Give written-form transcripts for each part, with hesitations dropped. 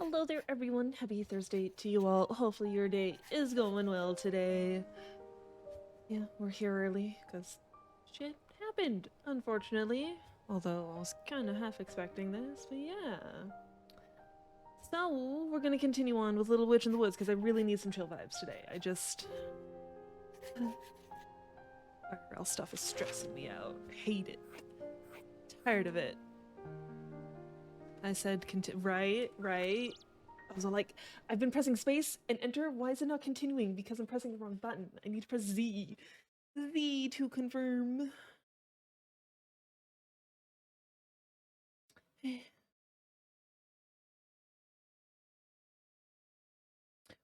Hello there, everyone. Happy Thursday to you all. Hopefully, your day is going well today. Yeah, we're here early because shit happened, unfortunately. Although I was kind of half expecting this, but yeah. So, we're gonna continue on with Little Witch in the Woods because I really need some chill vibes today. IRL stuff is stressing me out. Hate it. Tired of it. I said, right. I was all like, I've been pressing space and enter. Why is it not continuing? Because I'm pressing the wrong button. I need to press Z. Z to confirm.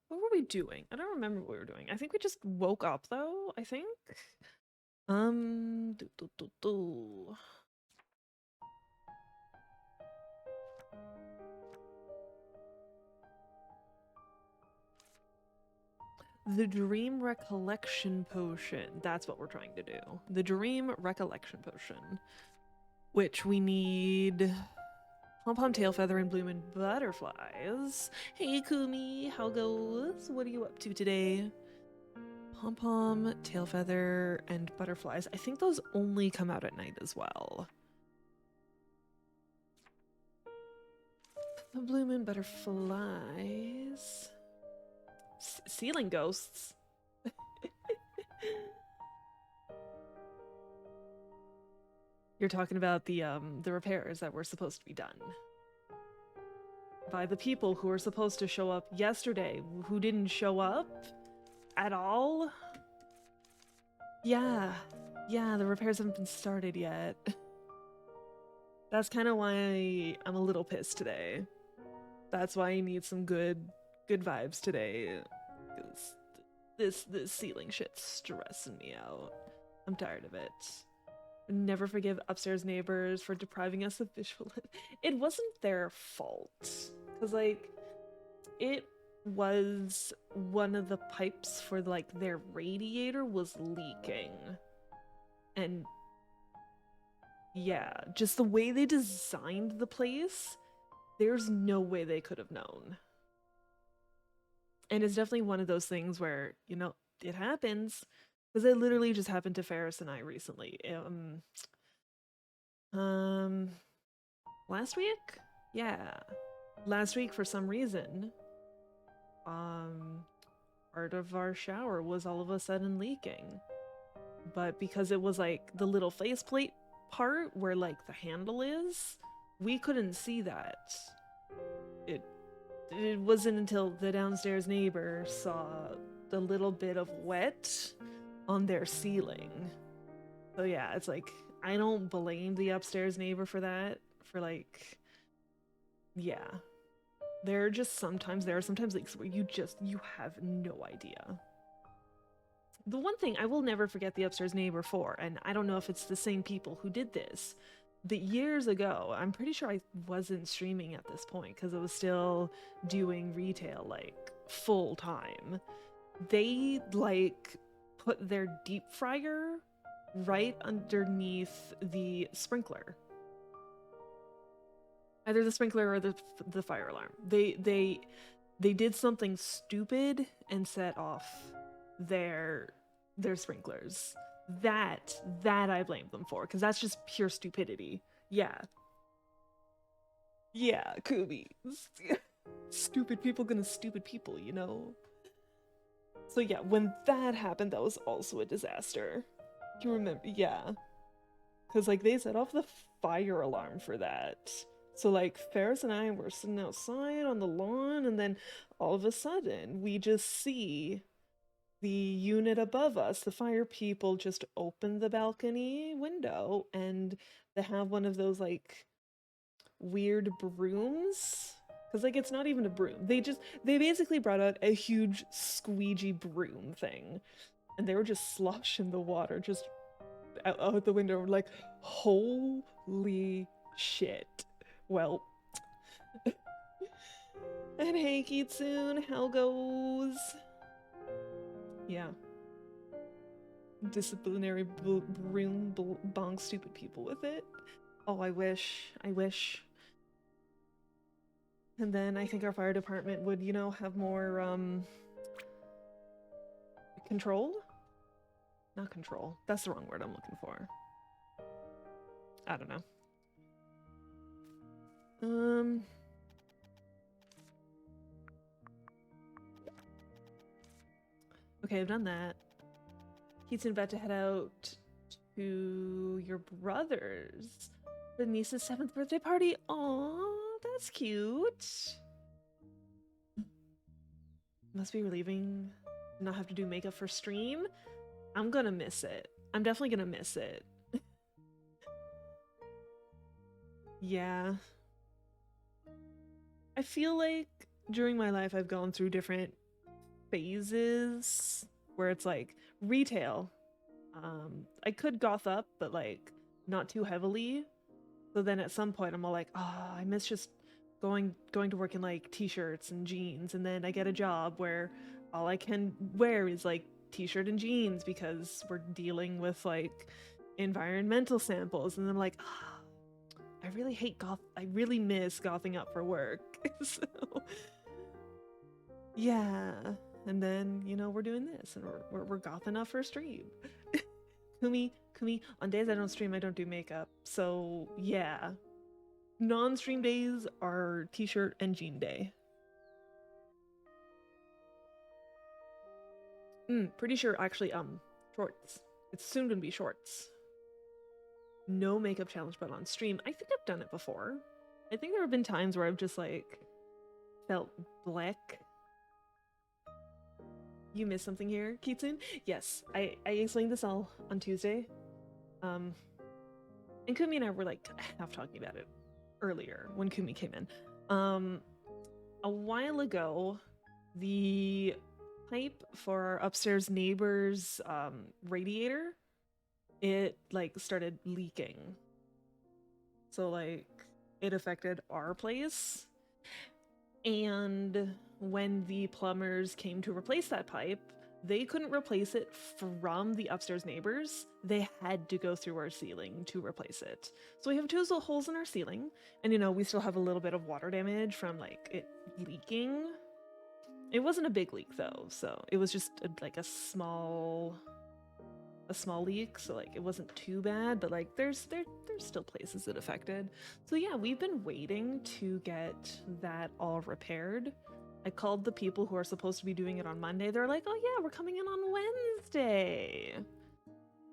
What were we doing? I don't remember what we were doing. I think we just woke up though, I think. Do, do, do, do. The Dream Recollection Potion. That's what we're trying to do. The Dream Recollection Potion. Which we need Pom Pom, Tailfeather, and Bloom and Butterflies. Hey Kumi, how goes? What are you up to today? Pom Pom, Tailfeather, and Butterflies. I think those only come out at night as well. The Bloom and Butterflies. Ceiling ghosts. You're talking about the repairs that were supposed to be done by the people who were supposed to show up yesterday, who didn't show up at all. Yeah, the repairs haven't been started yet. That's kind of why I'm a little pissed today. That's why I need some good vibes today. Because this ceiling shit's stressing me out. I'm tired of it. Never forgive upstairs neighbors for depriving us of visual. It wasn't their fault. Because, like, it was one of the pipes for, like, their radiator was leaking. And yeah, just the way they designed the place, there's no way they could have known. And it's definitely one of those things where, you know, it happens. Because it literally just happened to Ferris and I recently. Last week? Yeah. Last week, for some reason, part of our shower was all of a sudden leaking. But because it was like the little faceplate part where like the handle is, we couldn't see that. It wasn't until the downstairs neighbor saw the little bit of wet on their ceiling. So yeah, it's like, I don't blame the upstairs neighbor for that. For like, yeah. There are sometimes leaks where you have no idea. The one thing I will never forget the upstairs neighbor for, and I don't know if it's the same people who did this, but years ago, I'm pretty sure I wasn't streaming at this point because I was still doing retail like full time. They like put their deep fryer right underneath the sprinkler. Either the sprinkler or the fire alarm. They did something stupid and set off their sprinklers. That I blame them for, because that's just pure stupidity. Yeah. Yeah, Kubi. Stupid people gonna stupid people, you know? So yeah, when that happened, that was also a disaster. You remember? Yeah. Because, like, they set off the fire alarm for that. So, like, Ferris and I were sitting outside on the lawn, and then all of a sudden, we just see the unit above us, the fire people, just open the balcony window, and they have one of those, like, weird brooms. Because, like, it's not even a broom. They basically brought out a huge squeegee broom thing. And they were just sloshing the water just out the window. We're like, holy shit. Well. And hey, Kitsune, how goes? Yeah. Disciplinary broom bong stupid people with it. Oh, I wish. And then I think our fire department would, you know, have more, control? Not control. That's the wrong word I'm looking for. I don't know. Okay, I've done that. Keaton about to head out to your brother's. The niece's 7th birthday party. Aw, that's cute. Must be relieving to not have to do makeup for stream. I'm gonna miss it. I'm definitely gonna miss it. Yeah. I feel like during my life I've gone through different phases where it's like retail. I could goth up, but like not too heavily. So then at some point I'm all like, oh, I miss just going to work in like t-shirts and jeans, and then I get a job where all I can wear is like t-shirt and jeans because we're dealing with like environmental samples, and I'm like, oh, I really hate goth. I really miss gothing up for work. So yeah, and then you know we're doing this, and we're gothing up for stream. Kumi, on days I don't stream, I don't do makeup. So yeah, non-stream days are t-shirt and jean day. Pretty sure actually, shorts. It's soon gonna be shorts. No makeup challenge, but on stream. I think I've done it before. I think there have been times where I've just like felt black. You missed something here, Kitsune? Yes, I explained this all on Tuesday. And Kumi and I were like half talking about it earlier when Kumi came in. A while ago, the pipe for our upstairs neighbor's radiator, it like started leaking. So like it affected our place. And when the plumbers came to replace that pipe, they couldn't replace it from the upstairs neighbors. They had to go through our ceiling to replace it. So we have 2 holes in our ceiling, and you know, we still have a little bit of water damage from like it leaking. It wasn't a big leak though, so it was just like a small leak, so like it wasn't too bad, but like there's still places it affected. So yeah, we've been waiting to get that all repaired. I called the people who are supposed to be doing it on Monday. They're like, oh yeah, we're coming in on Wednesday.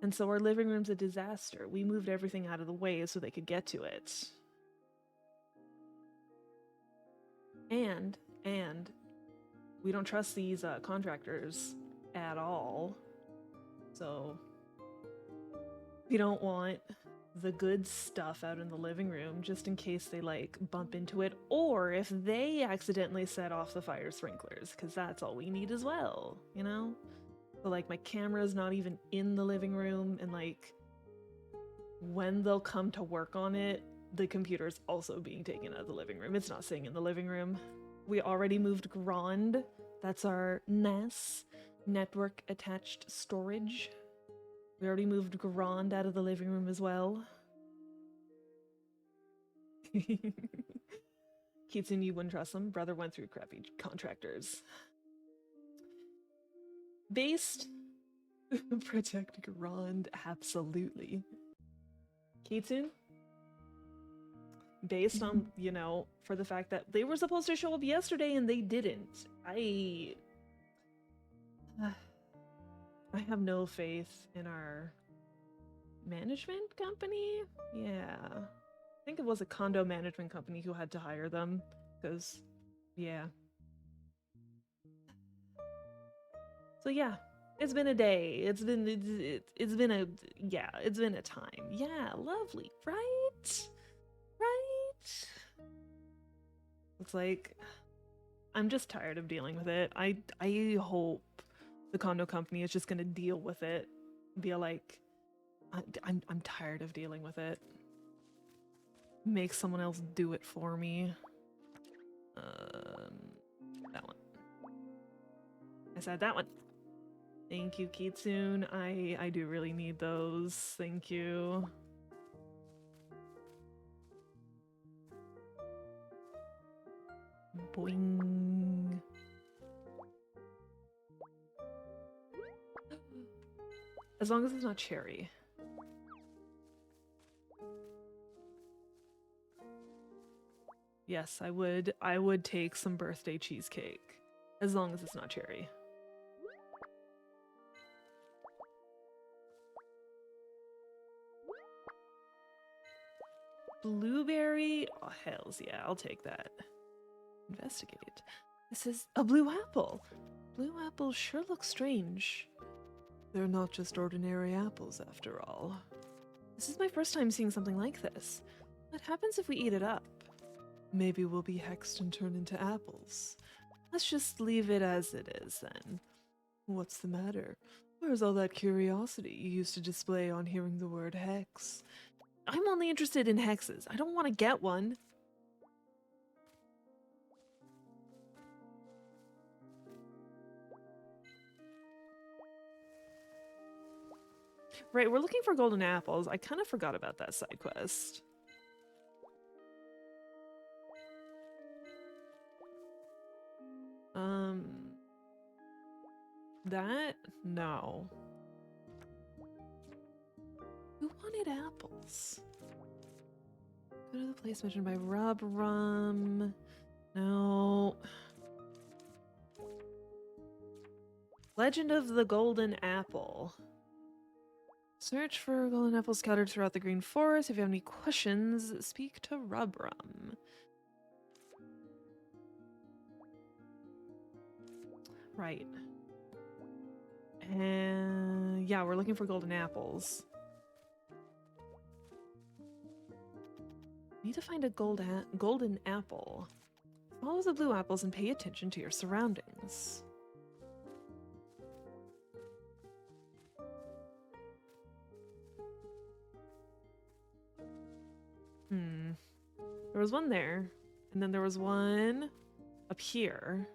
And so our living room's a disaster. We moved everything out of the way so they could get to it. And we don't trust these contractors at all. So we don't want the good stuff out in the living room just in case they like bump into it, or if they accidentally set off the fire sprinklers, because that's all we need as well, you know? So like my camera's not even in the living room, and like when they'll come to work on it, the computer's also being taken out of the living room. It's not sitting in the living room. We already moved Grand. That's our NAS, network attached storage. We already moved Grand out of the living room as well. Kitsune, you wouldn't trust them. Brother went through crappy contractors. Based protect Grand, absolutely. Kitsune, based on, you know, for the fact that they were supposed to show up yesterday and they didn't. I have no faith in our management company. Yeah. I think it was a condo management company who had to hire them, because, yeah. So yeah, it's been a day. It's been a time. Yeah, lovely, right? Right? Looks like I'm just tired of dealing with it. I hope the condo company is just gonna deal with it. Be like, I'm tired of dealing with it. Make someone else do it for me. That one. I said that one. Thank you, Kitsune. I do really need those. Thank you. Boing. As long as it's not cherry. Yes, I would take some birthday cheesecake. As long as it's not cherry. Blueberry? Oh, hells yeah, I'll take that. Investigate. This is a blue apple. Blue apples sure look strange. They're not just ordinary apples, after all. This is my first time seeing something like this. What happens if we eat it up? Maybe we'll be hexed and turn into apples. Let's just leave it as it is, then. What's the matter? Where's all that curiosity you used to display on hearing the word hex? I'm only interested in hexes. I don't want to get one. Right, we're looking for golden apples. I kind of forgot about that side quest. That? No. Who wanted apples? Go to the place mentioned by Rubrum. No. Legend of the Golden Apple. Search for golden apples scattered throughout the green forest. If you have any questions, speak to Rubrum. Right. And yeah, we're looking for golden apples. Need to find a golden apple. Follow the blue apples and pay attention to your surroundings. There was one there, and then there was one up here.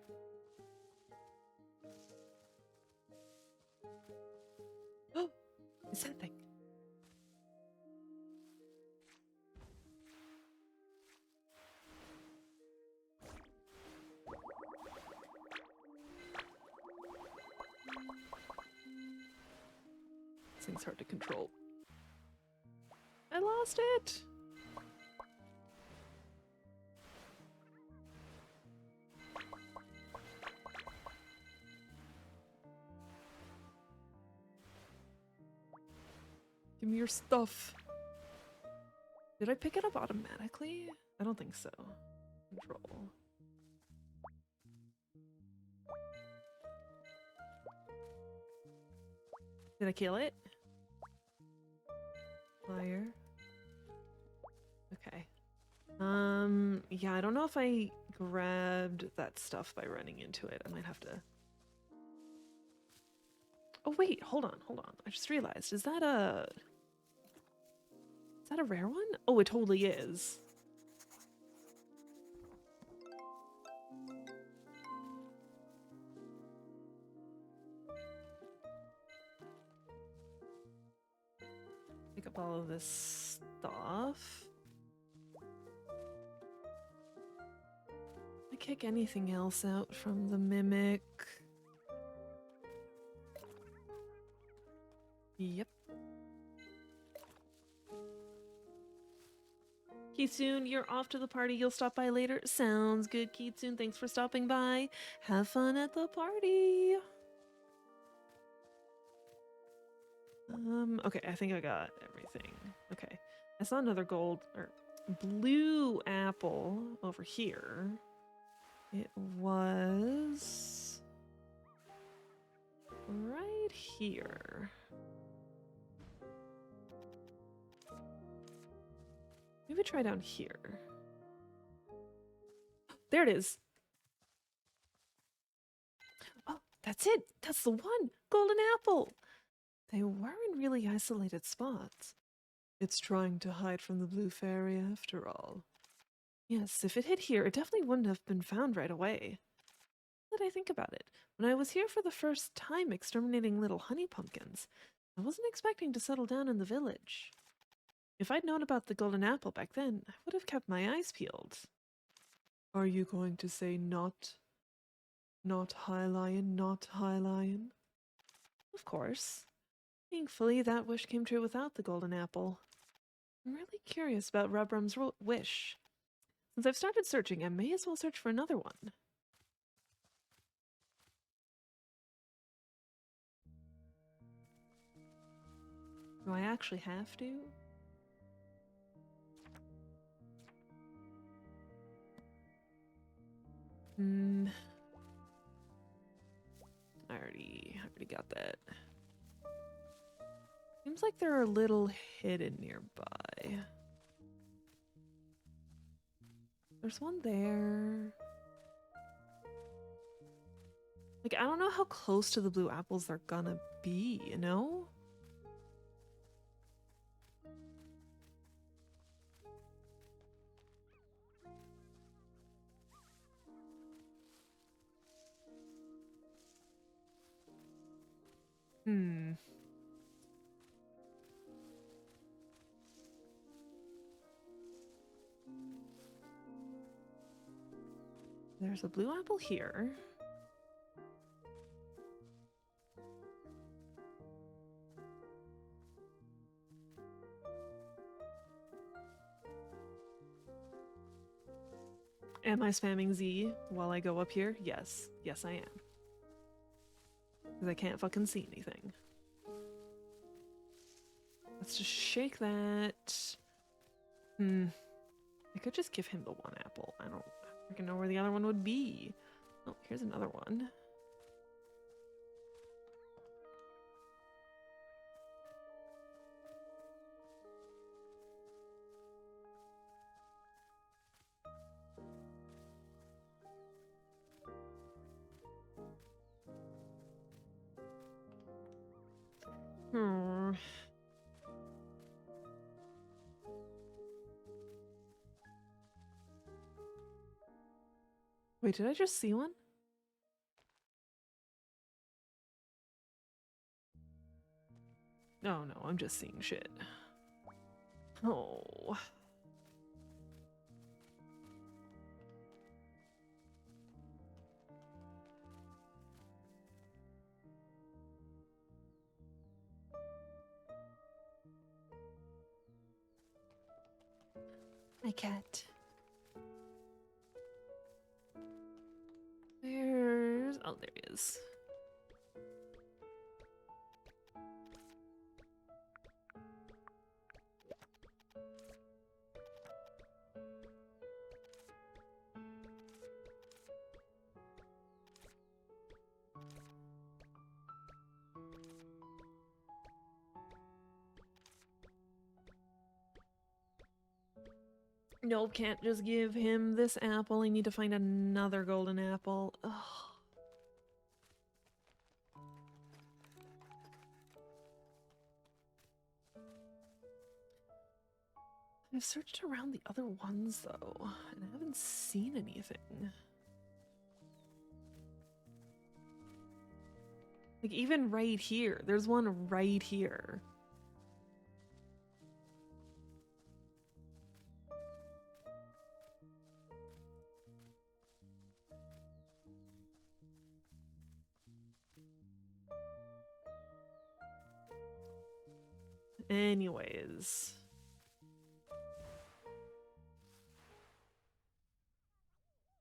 Oh, it's that thing. This thing's hard to control. I lost it! Give me your stuff. Did I pick it up automatically? I don't think so. Control. Did I kill it? Fire. Okay. Yeah, I don't know if I grabbed that stuff by running into it. I might have to... Oh wait, hold on. I just realized, is that a rare one? Oh, it totally is. Pick up all of this stuff. I kick anything else out from the mimic. Yep. Kitsune, you're off to the party. You'll stop by later. Sounds good, Kitsune. Thanks for stopping by. Have fun at the party. Okay, I think I got everything. Okay. I saw another gold or blue apple over here. It was right here. Maybe try down here. There it is. Oh, that's it. That's the one. Golden apple. They were in really isolated spots. It's trying to hide from the blue fairy after all. Yes, if it hid here, it definitely wouldn't have been found right away. Now that I think about it, when I was here for the first time exterminating little honey pumpkins, I wasn't expecting to settle down in the village. If I'd known about the golden apple back then, I would have kept my eyes peeled. Are you going to say not High Lion, not High Lion? Of course. Thankfully, that wish came true without the golden apple. I'm really curious about Rubrum's wish. Since I've started searching, I may as well search for another one. Do I actually have to? I already got that. Seems like they're a little hidden nearby. There's one there. Like, I don't know how close to the blue apples they're gonna be, you know? Hmm. There's a blue apple here. Am I spamming Z while I go up here? Yes. Yes, I am. Because I can't fucking see anything. Let's just shake that. I could just give him the one apple. I don't freaking know where the other one would be. Oh, here's another one. Hmm. Wait, did I just see one? No, no, I'm just seeing shit. Oh. My cat. There's... Oh, there he is. Nope, can't just give him this apple. I need to find another golden apple. Ugh. I've searched around the other ones, though, and I haven't seen anything. Like, even right here. There's one right here. Anyways.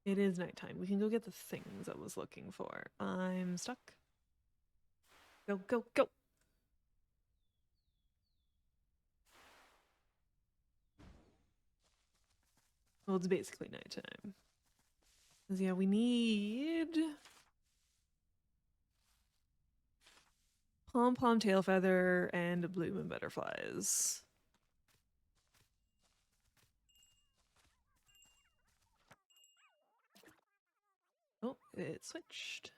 It is nighttime. We can go get the things I was looking for. I'm stuck. Go, go, go! Well, it's basically nighttime. Because, yeah, we need... Pom-pom tail feather and blooming butterflies. Oh, it switched.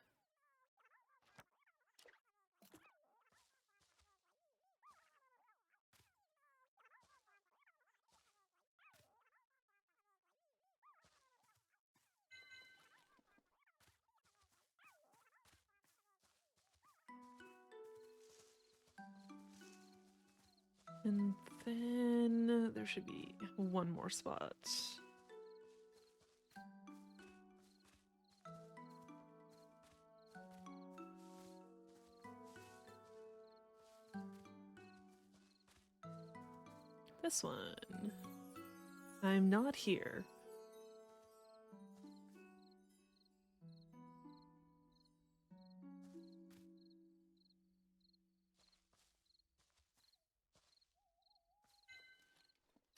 And then there should be one more spot. this one. I'm not here.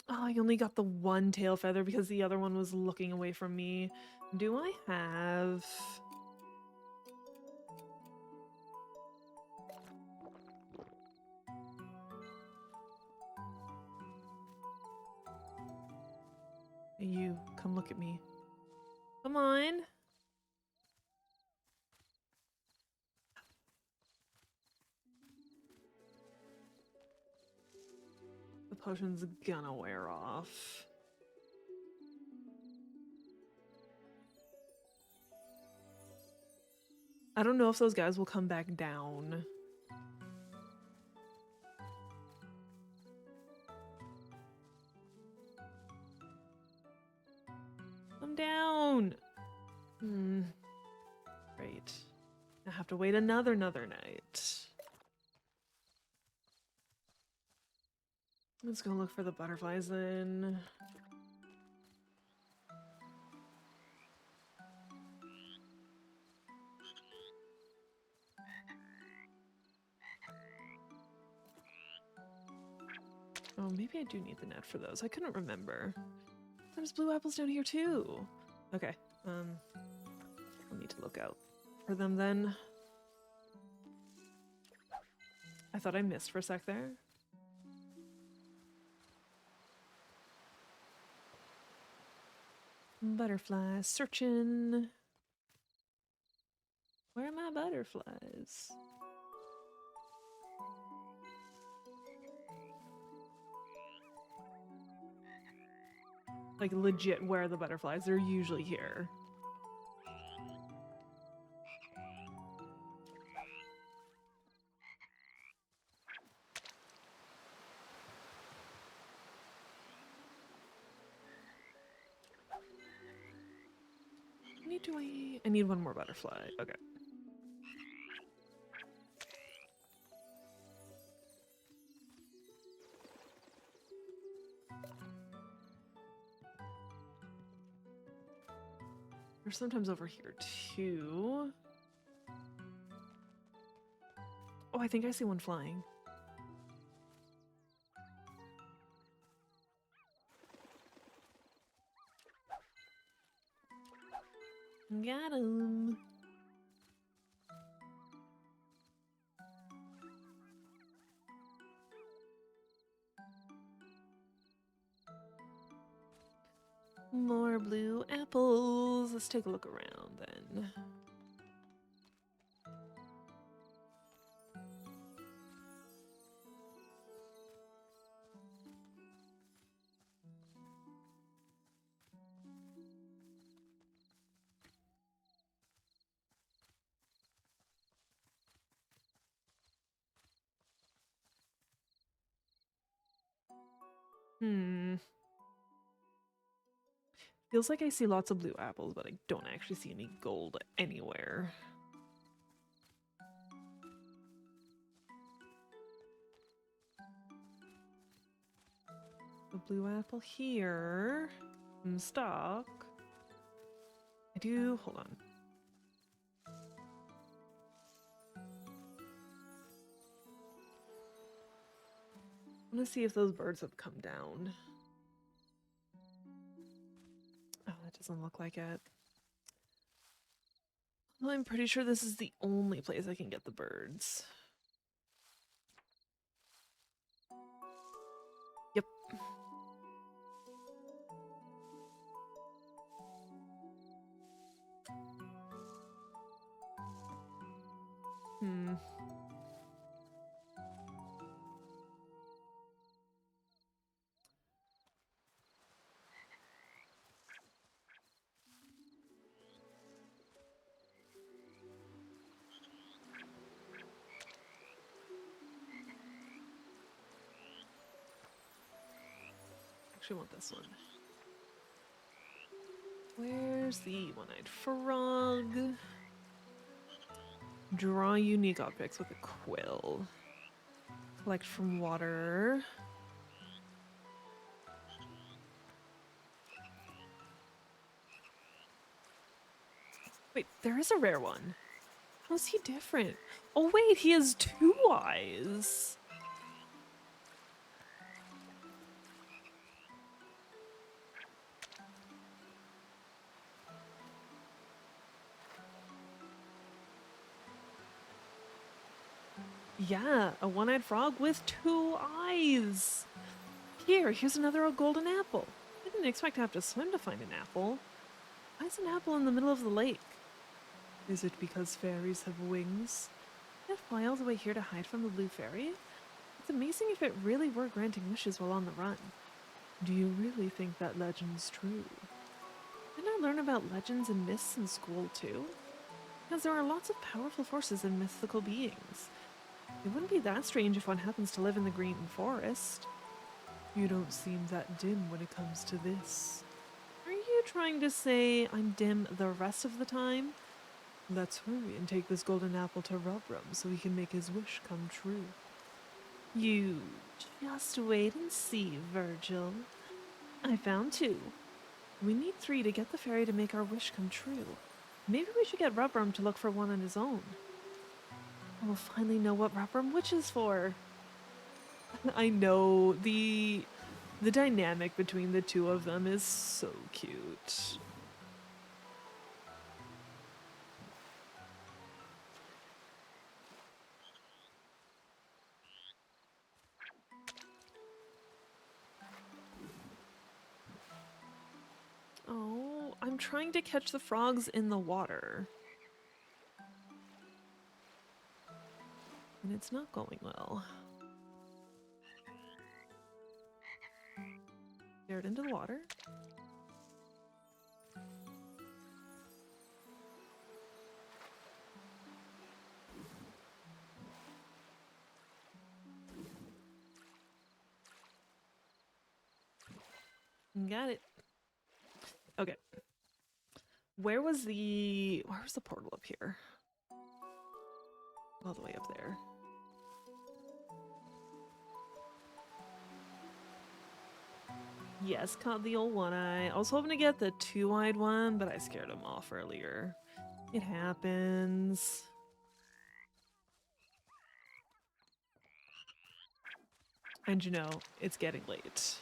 Oh, I only got the one tail feather because the other one was looking away from me. Do I have... Hey, you, come look at me. Come on. The potion's gonna wear off. I don't know if those guys will come back down. Come down! Great. I have to wait another night. Let's go look for the butterflies then. Oh, maybe I do need the net for those. I couldn't remember. There's blue apples down here too. Okay, I'll need to look out for them then. I thought I missed for a sec there. Butterflies, searching. Where are my butterflies? Like legit, where are the butterflies? They're usually here. I need one more butterfly. Okay. They're sometimes over here too. Oh, I think I see one flying. Got him. More blue apples. Let's take a look around then. Feels like I see lots of blue apples, but I don't actually see any gold anywhere. The blue apple here. In stock. Hold on. I want to see if those birds have come down. Oh, that doesn't look like it. Well, I'm pretty sure this is the only place I can get the birds. Yep. Actually want this one. Where's the one-eyed frog? Draw unique objects with a quill. Collect from water. Wait, there is a rare one. How's he different? Oh wait, he has two eyes. Yeah, a one-eyed frog with two eyes. Here's another golden apple. I didn't expect to have to swim to find an apple. Why is an apple in the middle of the lake? Is it because fairies have wings? Did it fly all the way here to hide from the blue fairy? It's amazing if it really were granting wishes while on the run. Do you really think that legend's true? Didn't I learn about legends and myths in school too? Because there are lots of powerful forces and mythical beings. It wouldn't be that strange if one happens to live in the Green Forest. You don't seem that dim when it comes to this. Are you trying to say I'm dim the rest of the time? Let's hurry and take this golden apple to Rubrum so he can make his wish come true. You just wait and see, Virgil. I found two. We need three to get the fairy to make our wish come true. Maybe we should get Rubrum to look for one on his own. We'll finally know what Rubrum wishes for. I know the dynamic between the two of them is so cute. Oh, I'm trying to catch the frogs in the water. And it's not going well. Steer it into the water. Got it. Okay. Where was the portal up here? All the way up there. Yes, caught the old one eye. I was hoping to get the two-eyed one, but I scared him off earlier. It happens. And you know, it's getting late.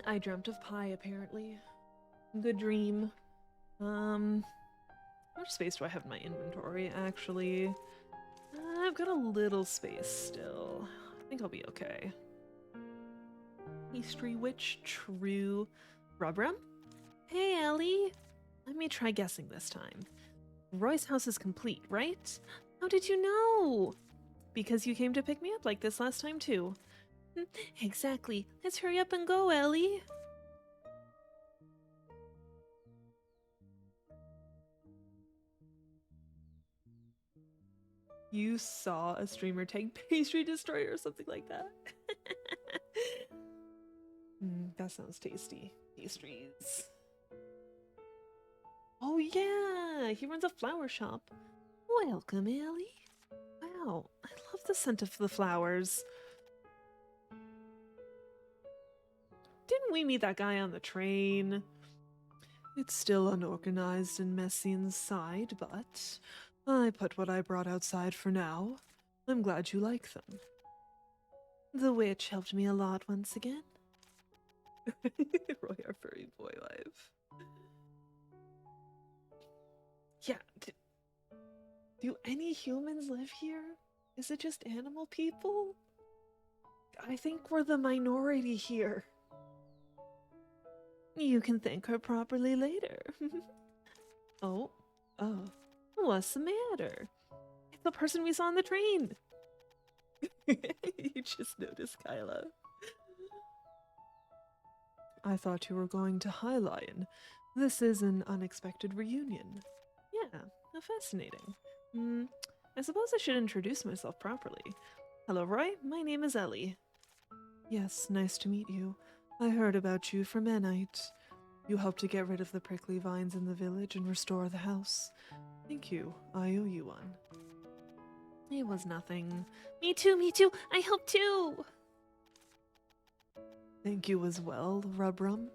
I dreamt of pie, apparently. Good dream. How much space do I have in my inventory, actually? I've got a little space still. I think I'll be okay. Pastry witch, true. Rubrum? Hey, Ellie! Let me try guessing this time. Roy's house is complete, right? How did you know? Because you came to pick me up like this last time, too. Exactly. Let's hurry up and go, Ellie. You saw a streamer take Pastry Destroyer or something like that? That sounds tasty. Pastries. Oh yeah, he runs a flower shop. Welcome, Ellie. Wow, I love the scent of the flowers. Didn't we meet that guy on the train? It's still unorganized and messy inside, but I put what I brought outside for now. I'm glad you like them. The witch helped me a lot once again. Roy, our furry boy life. Yeah, do any humans live here? Is it just animal people? I think we're the minority here. You can thank her properly later. Oh, what's the matter? It's the person we saw on the train. You just noticed, Kyla. I thought you were going to Highline. This is an unexpected reunion. Yeah, fascinating. I suppose I should introduce myself properly. Hello, Roy. My name is Ellie. Yes, nice to meet you. I heard about you from Anite. You helped to get rid of the prickly vines in the village and restore the house. Thank you. I owe you one. It was nothing. Me too, me too. I helped too. Thank you as well, Rubrum.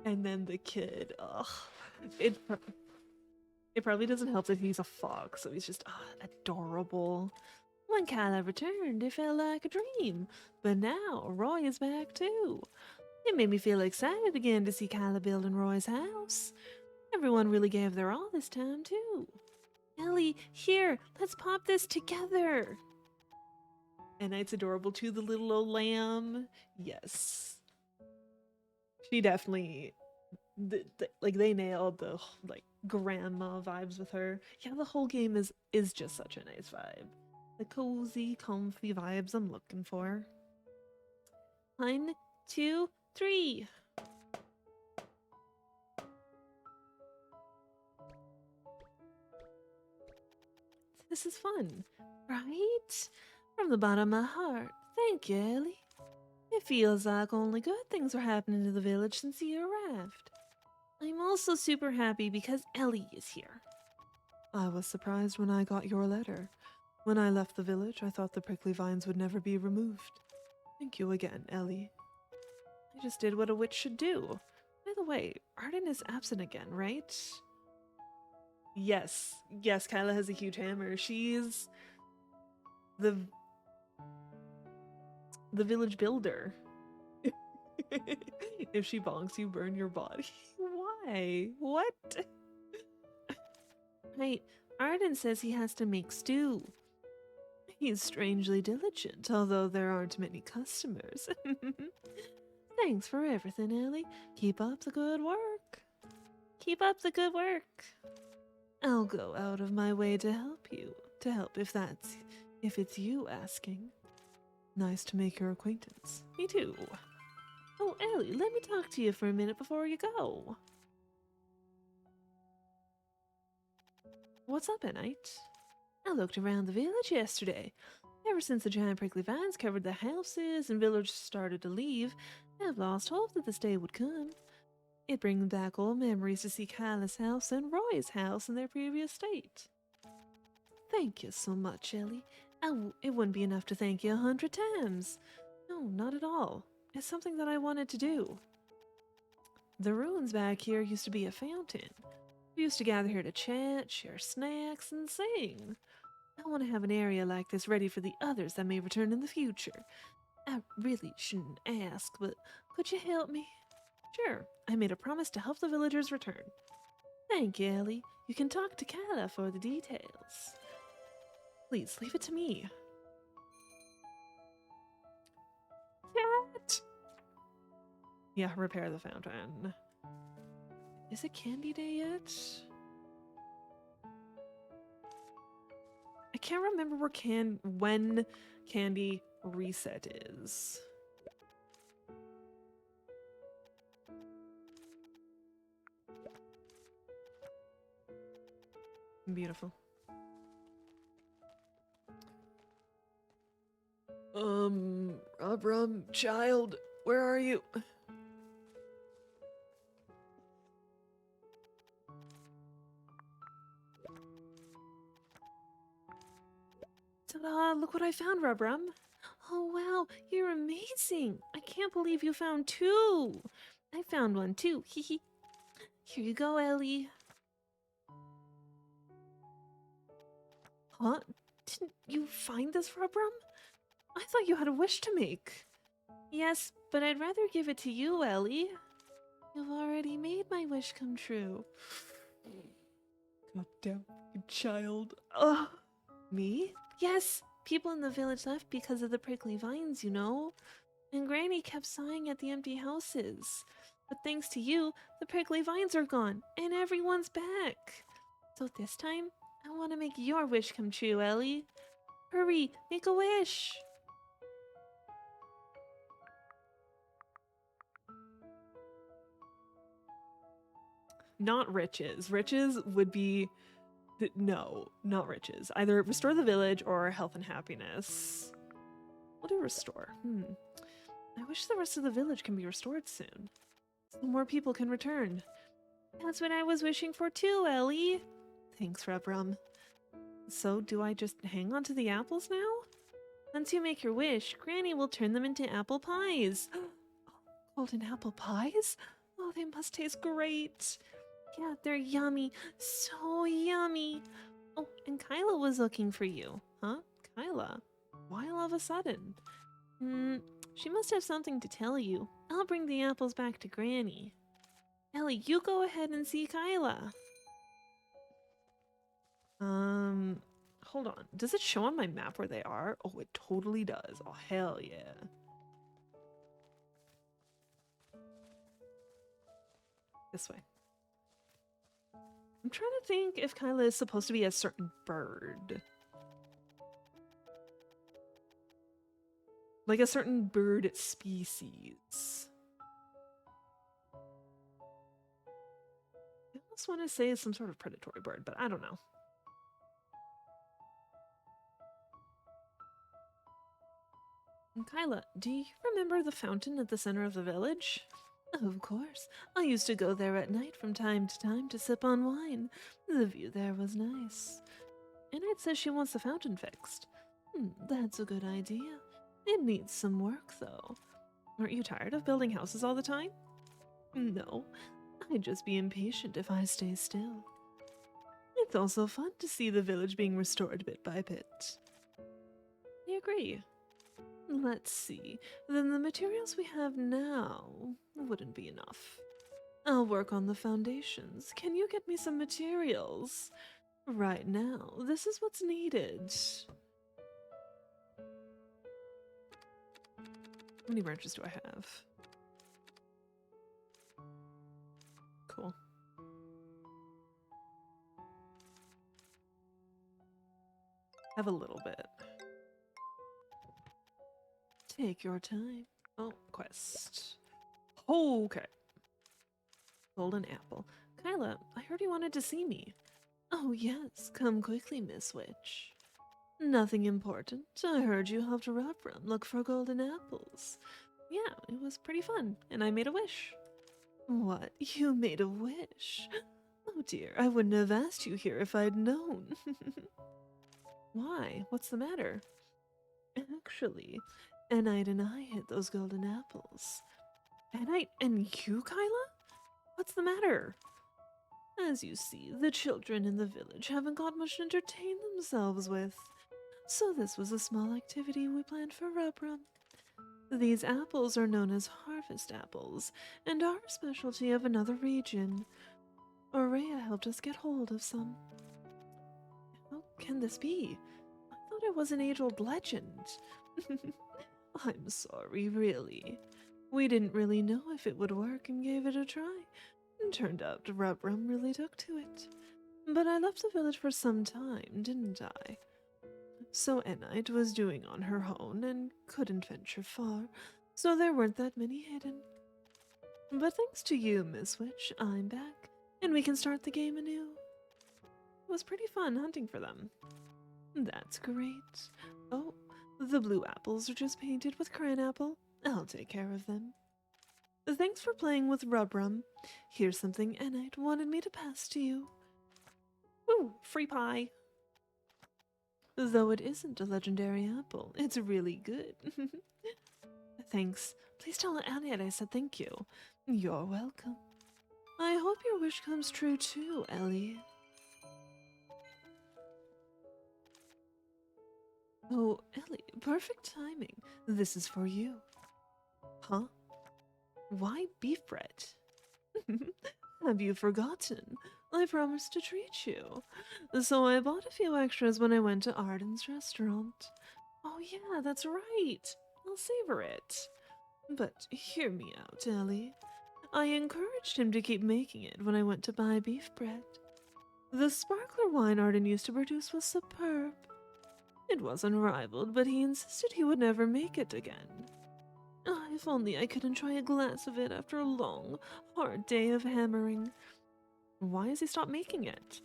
And then the kid. Ugh. It probably doesn't help that he's a fox, so he's just adorable. When Kyla returned, it felt like a dream. But now, Roy is back too. It made me feel excited again to see Kyla building Roy's house. Everyone really gave their all this time too. Ellie, here, let's pop this together. And it's adorable too, the little old lamb. Yes. She definitely, like, they nailed the, like, grandma vibes with her. Yeah, the whole game is just such a nice vibe. The cozy, comfy vibes I'm looking for. 1, 2, 3. This is fun, right? From the bottom of my heart, thank you, Ellie. It feels like only good things are happening to the village since you arrived. I'm also super happy because Ellie is here. I was surprised when I got your letter. When I left the village, I thought the prickly vines would never be removed. Thank you again, Ellie. I just did what a witch should do. By the way, Arden is absent again, right? Yes. Yes, Kyla has a huge hammer. She's the village builder. If she bonks you, burn your body. Why? What? Right, Arden says he has to make stew. He's strangely diligent, although there aren't many customers. Thanks for everything, Ellie. Keep up the good work. Keep up the good work. I'll go out of my way to help you. To help if it's you asking. Nice to make your acquaintance. Me too. Oh, Ellie, let me talk to you for a minute before you go. What's up, Anite? I looked around the village yesterday. Ever since the giant prickly vines covered the houses and villagers started to leave, I've lost hope that this day would come. It brings back old memories to see Kyla's house and Roy's house in their previous state. Thank you so much, Ellie. It wouldn't be enough to thank you 100 times. No, not at all. It's something that I wanted to do. The ruins back here used to be a fountain. We used to gather here to chat, share snacks, and sing. I want to have an area like this ready for the others that may return in the future. I really shouldn't ask, but could you help me? Sure, I made a promise to help the villagers return. Thank you, Ellie. You can talk to Kyla for the details. Please, leave it to me. Cat! Yeah, repair the fountain. Is it Candy Day yet? I can't remember when Candy Reset is. Beautiful. Rubrum, child, where are you? Ta-da, look what I found, Rubrum. Oh wow, you're amazing. I can't believe you found 2. I found one too, hee. Here you go, Ellie. Huh? Didn't you find this, Rubrum? I thought you had a wish to make. Yes, but I'd rather give it to you, Ellie. You've already made my wish come true. Goddamn child. Ugh. Me? Yes, people in the village left because of the prickly vines, you know. And Granny kept sighing at the empty houses. But thanks to you, the prickly vines are gone, and everyone's back. So this time, I want to make your wish come true, Ellie. Hurry, make a wish. Not riches. Riches would be No, not riches. Either restore the village or health and happiness. We'll do restore. I wish the rest of the village can be restored soon, so more people can return. That's what I was wishing for too, Ellie. Thanks, Rubrum. So, do I just hang on to the apples now? Once you make your wish, Granny will turn them into apple pies. Golden apple pies? Oh, they must taste great. Yeah, they're yummy. So yummy. Oh, and Kyla was looking for you. Huh? Kyla? Why all of a sudden? She must have something to tell you. I'll bring the apples back to Granny. Ellie, you go ahead and see Kyla. Hold on. Does it show on my map where they are? Oh, it totally does. Oh, hell yeah. This way. I'm trying to think if Kyla is supposed to be a certain bird. Like a certain bird species. I almost want to say it's some sort of predatory bird, but I don't know. And Kyla, do you remember the fountain at the center of the village? Of course. I used to go there at night from time to time to sip on wine. The view there was nice. Annette says she wants the fountain fixed. That's a good idea. It needs some work, though. Aren't you tired of building houses all the time? No. I'd just be impatient if I stay still. It's also fun to see the village being restored bit by bit. I agree. Let's see. Then the materials we have now wouldn't be enough. I'll work on the foundations. Can you get me some materials? Right now, this is what's needed. How many branches do I have? Cool. Have a little bit. Take your time. Oh, quest. Okay. Golden apple. Kyla, I heard you wanted to see me. Oh yes, come quickly, Miss Witch. Nothing important. I heard you helped Rubrum look for golden apples. Yeah, it was pretty fun, and I made a wish. What? You made a wish? Oh dear, I wouldn't have asked you here if I'd known. Why? What's the matter? Actually, Annite and I hid those golden apples. Annite and you, Kyla? What's the matter? As you see, the children in the village haven't got much to entertain themselves with. So this was a small activity we planned for Rubrum. These apples are known as harvest apples, and are a specialty of another region. Aurea helped us get hold of some. How can this be? I thought it was an age-old legend. I'm sorry, really. We didn't really know if it would work and gave it a try. It turned out Rubrum really took to it. But I left the village for some time, didn't I? So Annite was doing on her own and couldn't venture far, so there weren't that many hidden. But thanks to you, Miss Witch, I'm back, and we can start the game anew. It was pretty fun hunting for them. That's great. Oh, the blue apples are just painted with cranapple. I'll take care of them. Thanks for playing with Rubrum. Here's something Annite wanted me to pass to you. Ooh, free pie. Though it isn't a legendary apple, it's really good. Thanks. Please tell Annette I said thank you. You're welcome. I hope your wish comes true too, Ellie. Oh, Ellie, perfect timing. This is for you. Huh? Why beef bread? Have you forgotten? I promised to treat you. So I bought a few extras when I went to Arden's restaurant. Oh yeah, that's right. I'll savor it. But hear me out, Ellie. I encouraged him to keep making it when I went to buy beef bread. The sparkler wine Arden used to produce was superb. It was unrivaled, but he insisted he would never make it again. Ah, if only I could enjoy a glass of it after a long, hard day of hammering. Why has he stopped making it?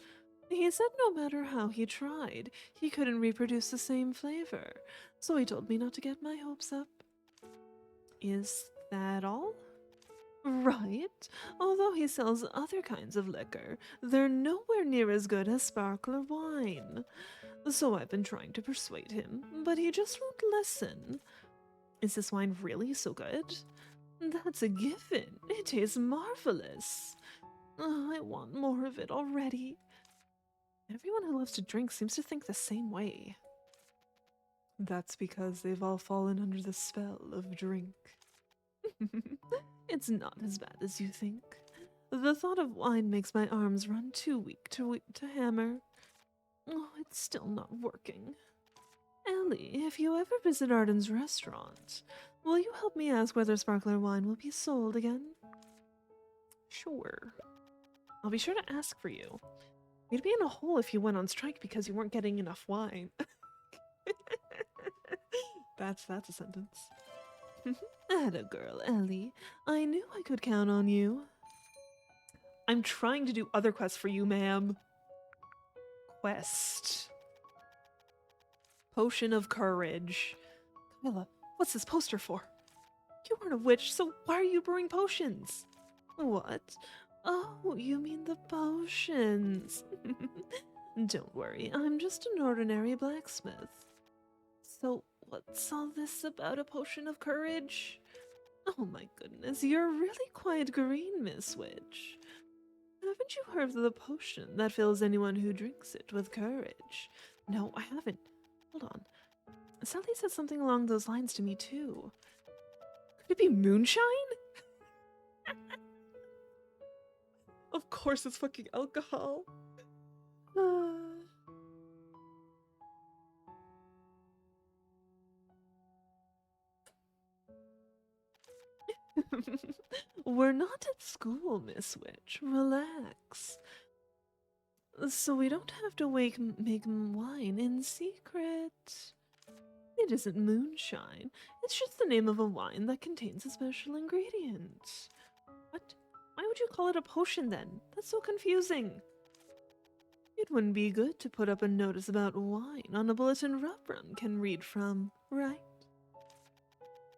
He said no matter how he tried, he couldn't reproduce the same flavor, so he told me not to get my hopes up. Is that all? Right. Although he sells other kinds of liquor, they're nowhere near as good as sparkler wine. So I've been trying to persuade him, but he just won't listen. Is this wine really so good? That's a given. It tastes marvelous. Oh, I want more of it already. Everyone who loves to drink seems to think the same way. That's because they've all fallen under the spell of drink. It's not as bad as you think. The thought of wine makes my arms run too weak to hammer. Oh, it's still not working. Ellie, if you ever visit Arden's restaurant, will you help me ask whether sparkler wine will be sold again? Sure. I'll be sure to ask for you. You'd be in a hole if you went on strike because you weren't getting enough wine. That's a sentence. Atta girl, Ellie. I knew I could count on you. I'm trying to do other quests for you, ma'am. Quest. Potion of Courage. Camilla, what's this poster for? You aren't a witch, so why are you brewing potions? What? Oh, you mean the potions. Don't worry, I'm just an ordinary blacksmith. So, what's all this about a potion of courage? Oh my goodness, you're really quite green, Miss Witch. Haven't you heard of the potion that fills anyone who drinks it with courage? No, I haven't. Hold on. Sally said something along those lines to me, too. Could it be moonshine? Of course it's fucking alcohol. We're not at school, Miss Witch. Relax. So we don't have to make wine in secret. It isn't moonshine. It's just the name of a wine that contains a special ingredient. What? Why would you call it a potion then? That's so confusing. It wouldn't be good to put up a notice about wine on a bulletin Rubrun can read from, right?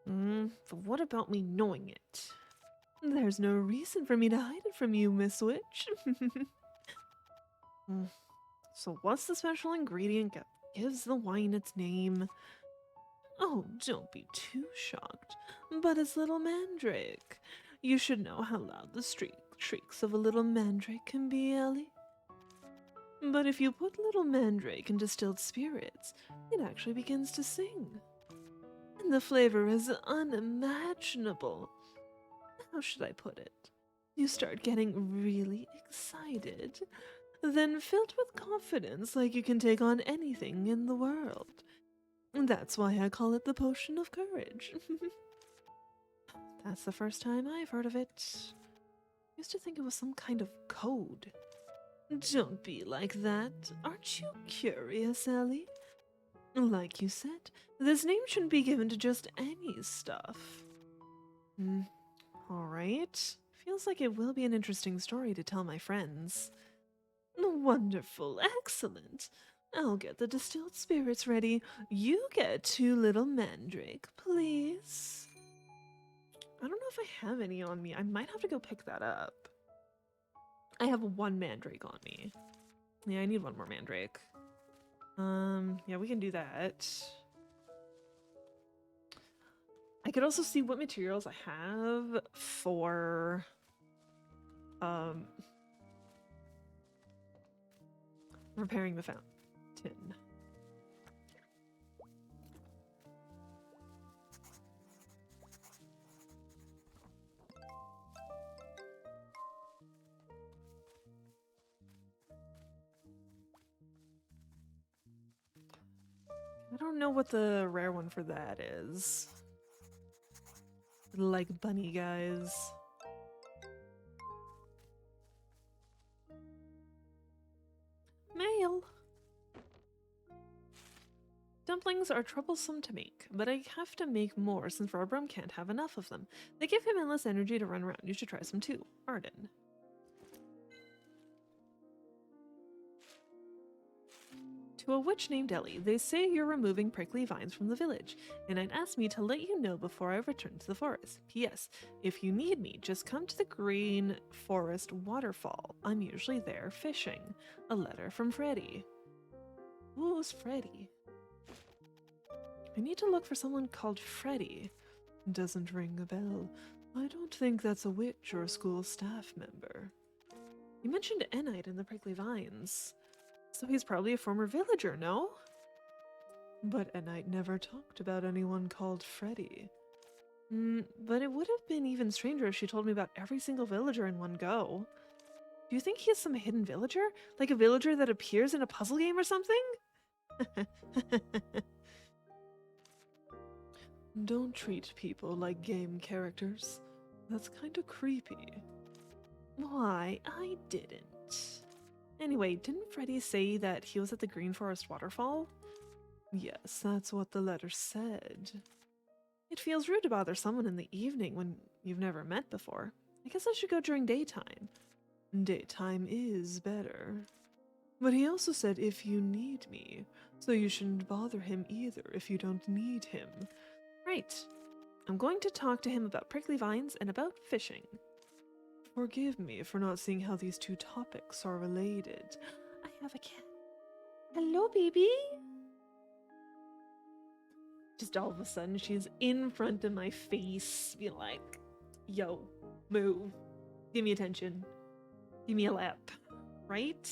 But what about me knowing it? There's no reason for me to hide it from you, Miss Witch. So what's the special ingredient that gives the wine its name? Oh, don't be too shocked, but it's little mandrake. You should know how loud the shrieks of a little mandrake can be, Ellie. But if you put little mandrake in distilled spirits, it actually begins to sing. And the flavor is unimaginable. How should I put it? You start getting really excited, then filled with confidence like you can take on anything in the world. That's why I call it the Potion of Courage. That's the first time I've heard of it. I used to think it was some kind of code. Don't be like that. Aren't you curious, Ellie? Like you said, this name shouldn't be given to just any stuff. Alright. Feels like it will be an interesting story to tell my friends. Wonderful, excellent. I'll get the distilled spirits ready. You get 2 little mandrake, please. I don't know if I have any on me. I might have to go pick that up. I have 1 mandrake on me. Yeah, I need 1 more mandrake. Yeah, we can do that. I could also see what materials I have for, repairing the fountain. I don't know what the rare one for that is. Like bunny guys. Mail! Dumplings are troublesome to make, but I have to make more since Rubrum can't have enough of them. They give him endless energy to run around. You should try some too. Arden. To a witch named Ellie. They say you're removing prickly vines from the village, and I'd asked me to let you know before I return to the forest. P.S. If you need me, just come to the Green Forest Waterfall. I'm usually there fishing. A letter from Freddy. Who's Freddy? I need to look for someone called Freddy. Doesn't ring a bell. I don't think that's a witch or a school staff member. You mentioned Enite and the prickly vines. So he's probably a former villager, no? But Enite never talked about anyone called Freddy. But it would have been even stranger if she told me about every single villager in one go. Do you think he is some hidden villager? Like a villager that appears in a puzzle game or something? Don't treat people like game characters. That's kinda creepy. Why, I didn't. Anyway, didn't Freddy say that he was at the Green Forest Waterfall? Yes, that's what the letter said. It feels rude to bother someone in the evening when you've never met before. I guess I should go during daytime. Daytime is better. But he also said if you need me, so you shouldn't bother him either if you don't need him. Right. I'm going to talk to him about prickly vines and about fishing. Forgive me for not seeing how these two topics are related. I have a cat. Hello, baby. Just all of a sudden, she's in front of my face, being like, yo, move. Give me attention. Give me a lap. Right?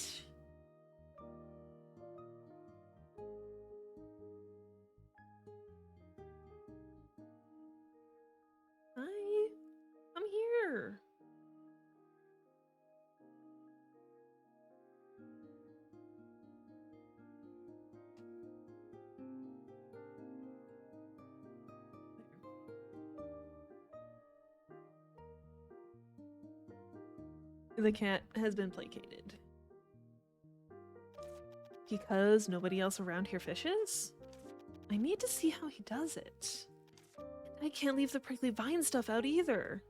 Hi. I'm here. The cat has been placated. Because nobody else around here fishes? I need to see how he does it. I can't leave the prickly vine stuff out either.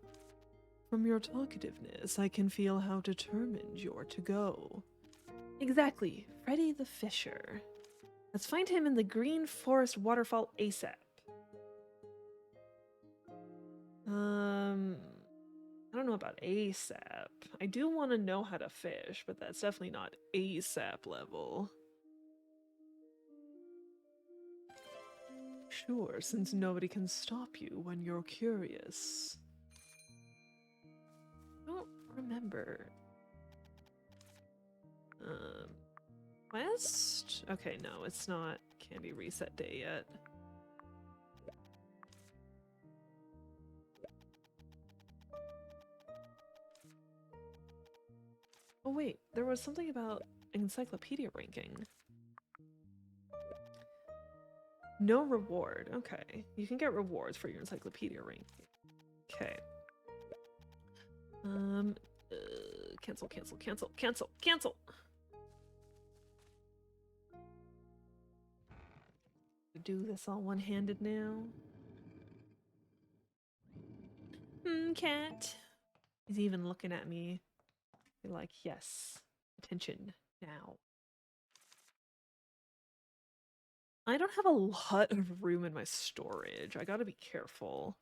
From your talkativeness, I can feel how determined you're to go. Exactly, Freddy the Fisher. Let's find him in the Green Forest Waterfall ASAP. I don't know about ASAP. I do want to know how to fish, but that's definitely not ASAP level. Sure, since nobody can stop you when you're curious. I don't remember. Quest? Okay, no, it's not Candy Reset Day yet. Oh wait, there was something about encyclopedia ranking. No reward. Okay, you can get rewards for your encyclopedia ranking. Okay. Cancel, cancel, cancel, cancel, cancel. Do this all one-handed now. Cat. He's even looking at me. You're like, yes, attention now. I don't have a lot of room in my storage. I gotta be careful.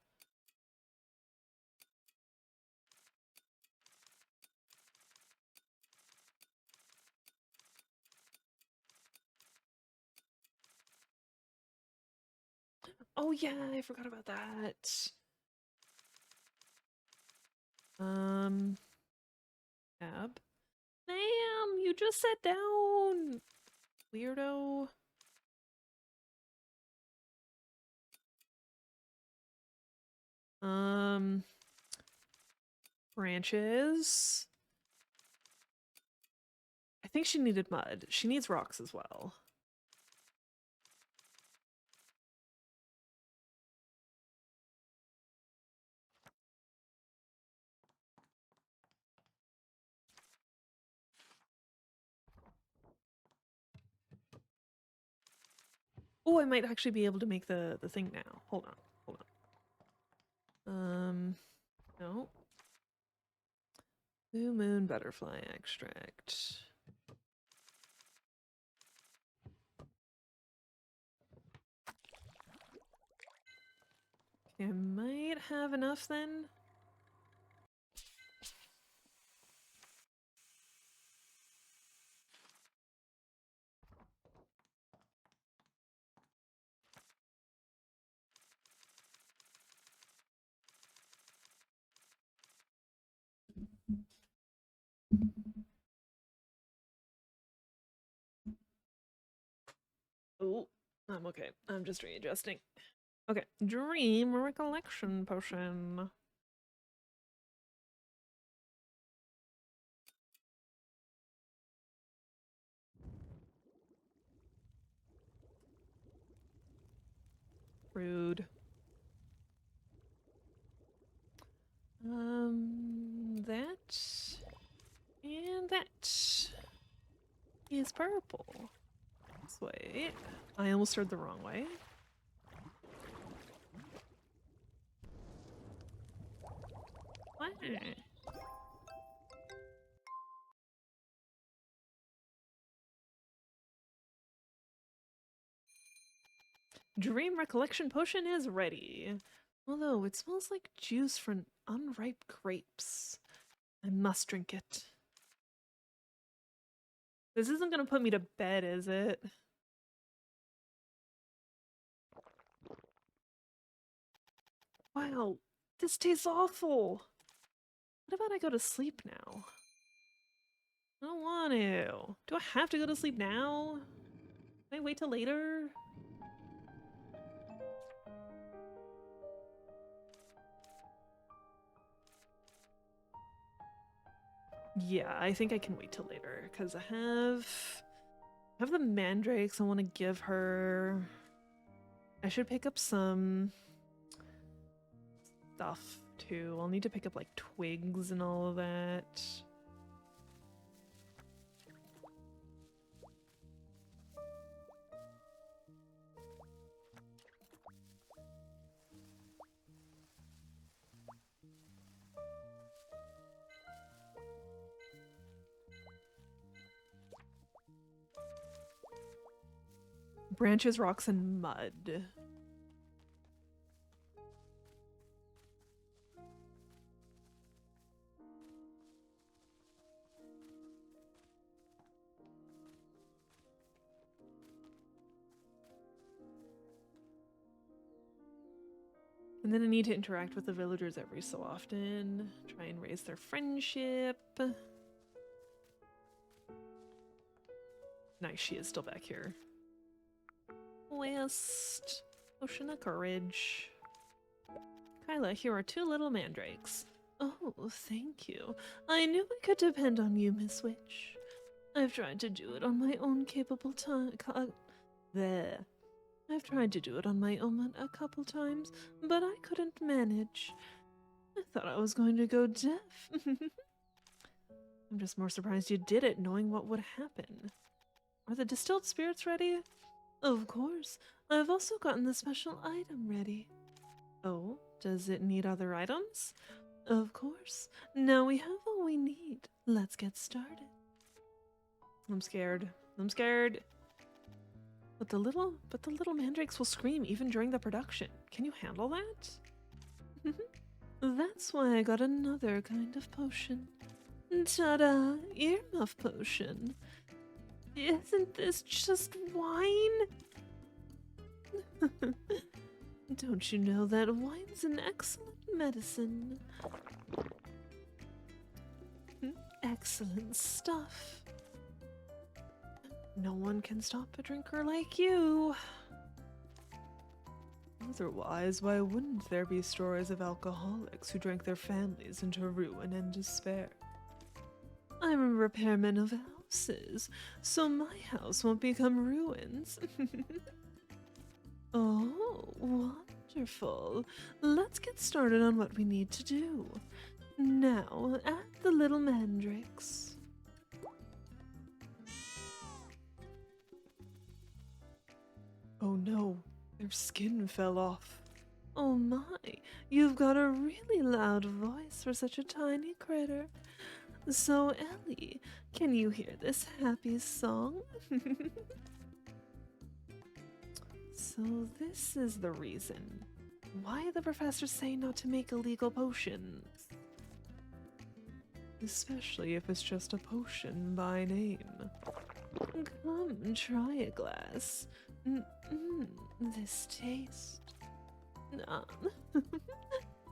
Oh yeah, I forgot about that. Tab. Ma'am, you just sat down. Weirdo. Branches. I think she needed mud. She needs rocks as well. Oh, I might actually be able to make the thing now. Hold on. Hold on. No. Blue moon butterfly extract. I might have enough then. Oh, I'm okay. I'm just readjusting. Okay, dream recollection potion. Rude. That and that is purple. This way. I almost heard the wrong way. What? Dream recollection potion is ready. Although it smells like juice from unripe grapes. I must drink it. This isn't gonna put me to bed, is it? Wow, this tastes awful. What about I go to sleep now? I don't want to. Do I have to go to sleep now? Can I wait till later? Yeah, I think I can wait till later because I have the mandrakes I want to give her. I should pick up some stuff too. I'll need to pick up like twigs and all of that. Branches, rocks, and mud. And then I need to interact with the villagers every so often. Try and raise their friendship. Nice, she is still back here. Quest. Potion of Courage. Kyla, here are 2 little mandrakes. Oh, thank you. I knew I could depend on you, Miss Witch. I've tried to do it on my own capable time. There. I've tried to do it on my own a couple times, but I couldn't manage. I thought I was going to go deaf. I'm just more surprised you did it, knowing what would happen. Are the distilled spirits ready? Of course. I've also gotten the special item ready. Oh, does it need other items? Of course. Now we have all we need. Let's get started. I'm scared. I'm scared. But the little mandrakes will scream even during the production. Can you handle that? That's why I got another kind of potion. Ta-da! Earmuff potion. Isn't this just wine? Don't you know that wine's an excellent medicine? Excellent stuff. No one can stop a drinker like you. Otherwise, why wouldn't there be stories of alcoholics who drank their families into ruin and despair? I'm a repairman of houses, so my house won't become ruins. Oh, wonderful. Let's get started on what we need to do. Now, add the little mandrakes. Oh no, their skin fell off. Oh my, you've got a really loud voice for such a tiny critter. So, Ellie, can you hear this happy song? So this is the reason. why the professors say not to make illegal potions. Especially if it's just a potion by name. Come, try a glass. This taste.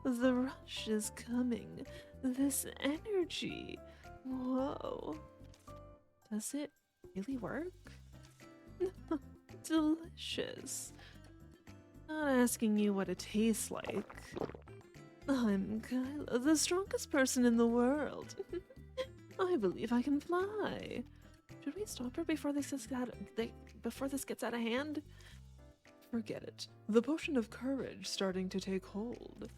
The rush is coming. This energy. Whoa. Does it really work? Delicious. Not asking you what it tastes like. I'm Kyla, the strongest person in the world. I believe I can fly. Should we stop her before this gets out of hand? Forget it. The potion of courage starting to take hold.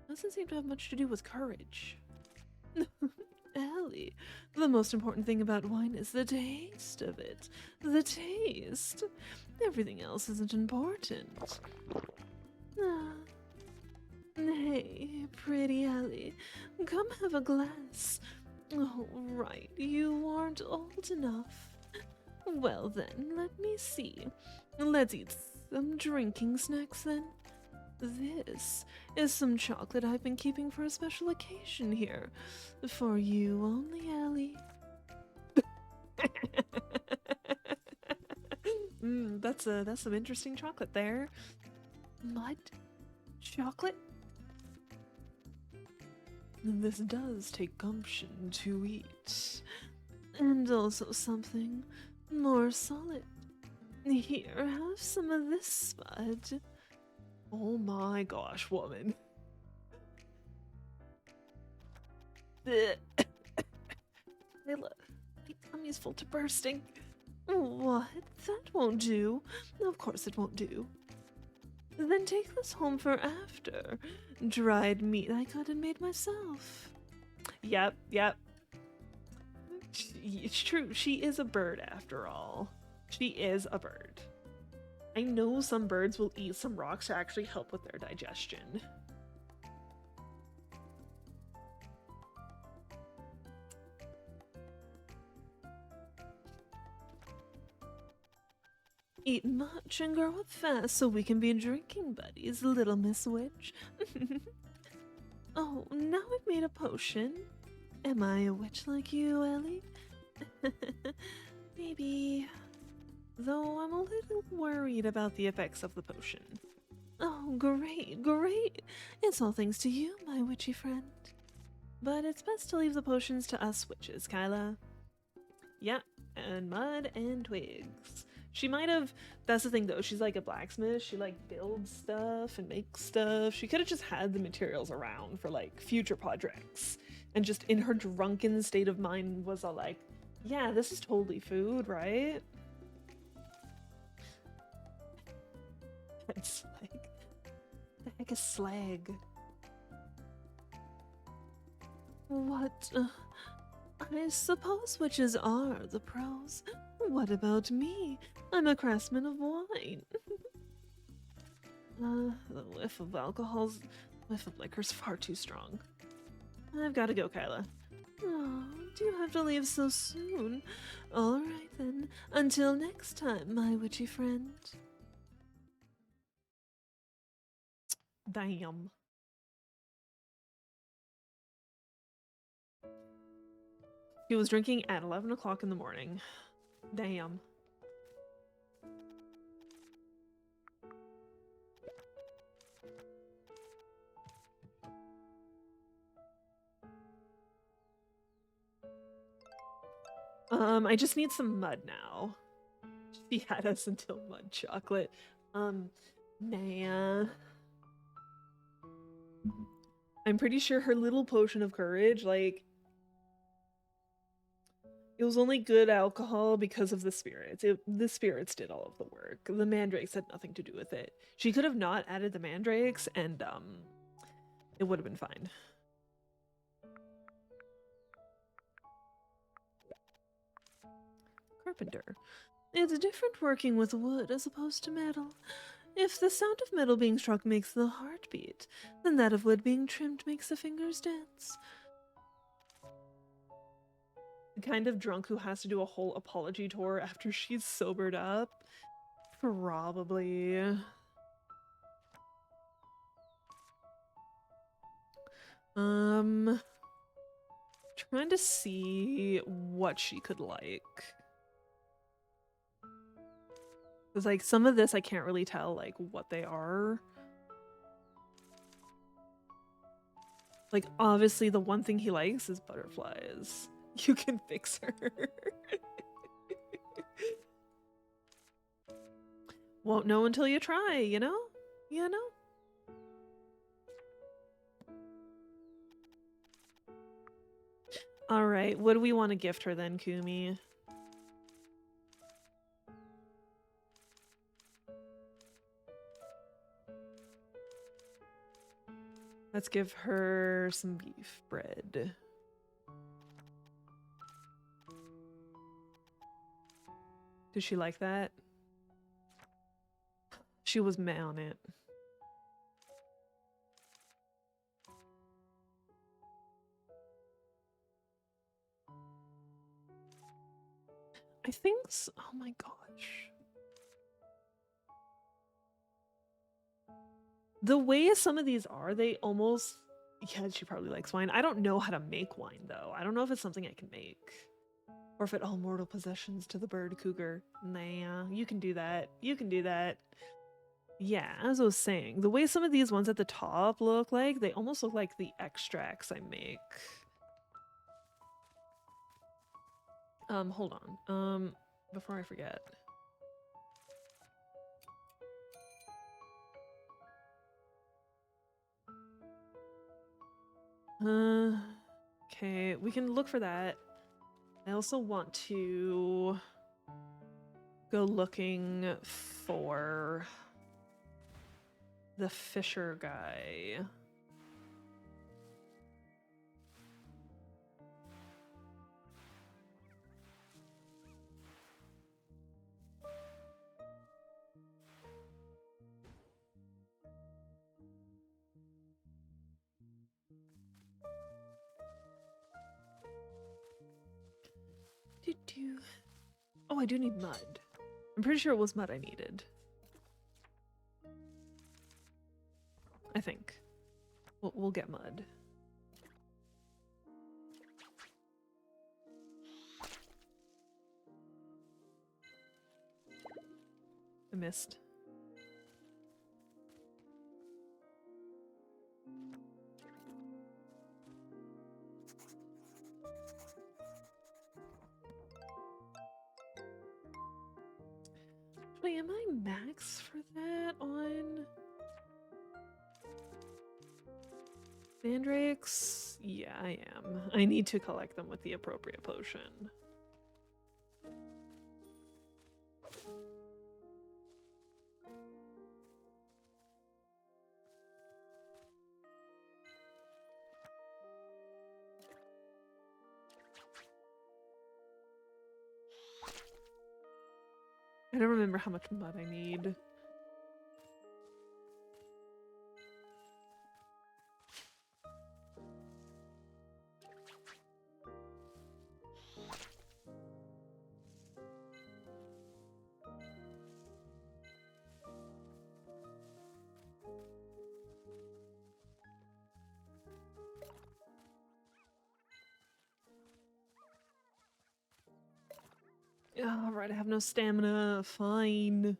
Doesn't seem to have much to do with courage. Ellie, the most important thing about wine is the taste of it. The taste. Everything else isn't important. Hey, pretty Ellie, come have a glass. Oh, right, you aren't old enough. Well then, let me see. Let's eat some drinking snacks then. This is some chocolate I've been keeping for a special occasion here. For you only, Ellie. That's some interesting chocolate there. Mud? Chocolate? This does take gumption to eat. And also something more solid. Here, have some of this, Spud. Oh my gosh, woman. My tummy's full to bursting. What? That won't do. Of course it won't do. Then take this home for after. Dried meat I cut and made myself. Yep. It's true, she is a bird after all. She is a bird. I know some birds will eat some rocks to actually help with their digestion. Eat much and grow up fast so we can be drinking buddies, little Miss Witch. Oh, now I've made a potion. Am I a witch like you, Ellie? Maybe. Though I'm a little worried about the effects of the potion. Oh, great. It's all thanks to you, my witchy friend. But it's best to leave the potions to us witches, Kyla. Yep, and mud and twigs. She might have, that's the thing though, she's like a blacksmith, she like builds stuff and makes stuff. She could have just had the materials around for like future projects and just in her drunken state of mind was all like, yeah, this is totally food, right? It's like, the heck is slag? What? I suppose witches are the pros. What about me? I'm a craftsman of wine. The whiff of liquor's far too strong. I've got to go, Kyla. Oh, do you have to leave so soon? All right then. Until next time, my witchy friend. Damn. He was drinking at 11 o'clock in the morning. Damn. I just need some mud now. She had us until mud chocolate. Nah. I'm pretty sure her little potion of courage, like, it was only good alcohol because of the spirits. The spirits did all of the work. The mandrakes had nothing to do with it. She could have not added the mandrakes and, it would have been fine. Carpenter. It's different working with wood as opposed to metal. If the sound of metal being struck makes the heart beat, then that of wood being trimmed makes the fingers dance. The kind of drunk who has to do a whole apology tour after she's sobered up? Probably. Um, trying to see what she could like. Because, like, some of this I can't really tell, like, what they are. Like, obviously the one thing he likes is butterflies. You can fix her. Won't know until you try, you know? You know? Alright, what do we want to gift her then, Kumi? Let's give her some beef bread. Did she like that? She was meh on it. I think so. Oh my gosh. The way some of these are, they almost... Yeah, she probably likes wine. I don't know how to make wine, though. I don't know if it's something I can make. Or if it all mortal possessions to the bird cougar. Nah, you can do that. You can do that. Yeah, as I was saying, the way some of these ones at the top look like, they almost look like the extracts I make. Hold on. Before I forget. Okay, we can look for that. I also want to go looking for the fisher guy. Oh, I do need mud. I'm pretty sure it was mud I needed. I think. We'll get mud. I missed. Wait, am I max for that on Mandrakes? Yeah, I am. I need to collect them with the appropriate potion. I don't remember how much mud I need. All right, I have no stamina. Fine.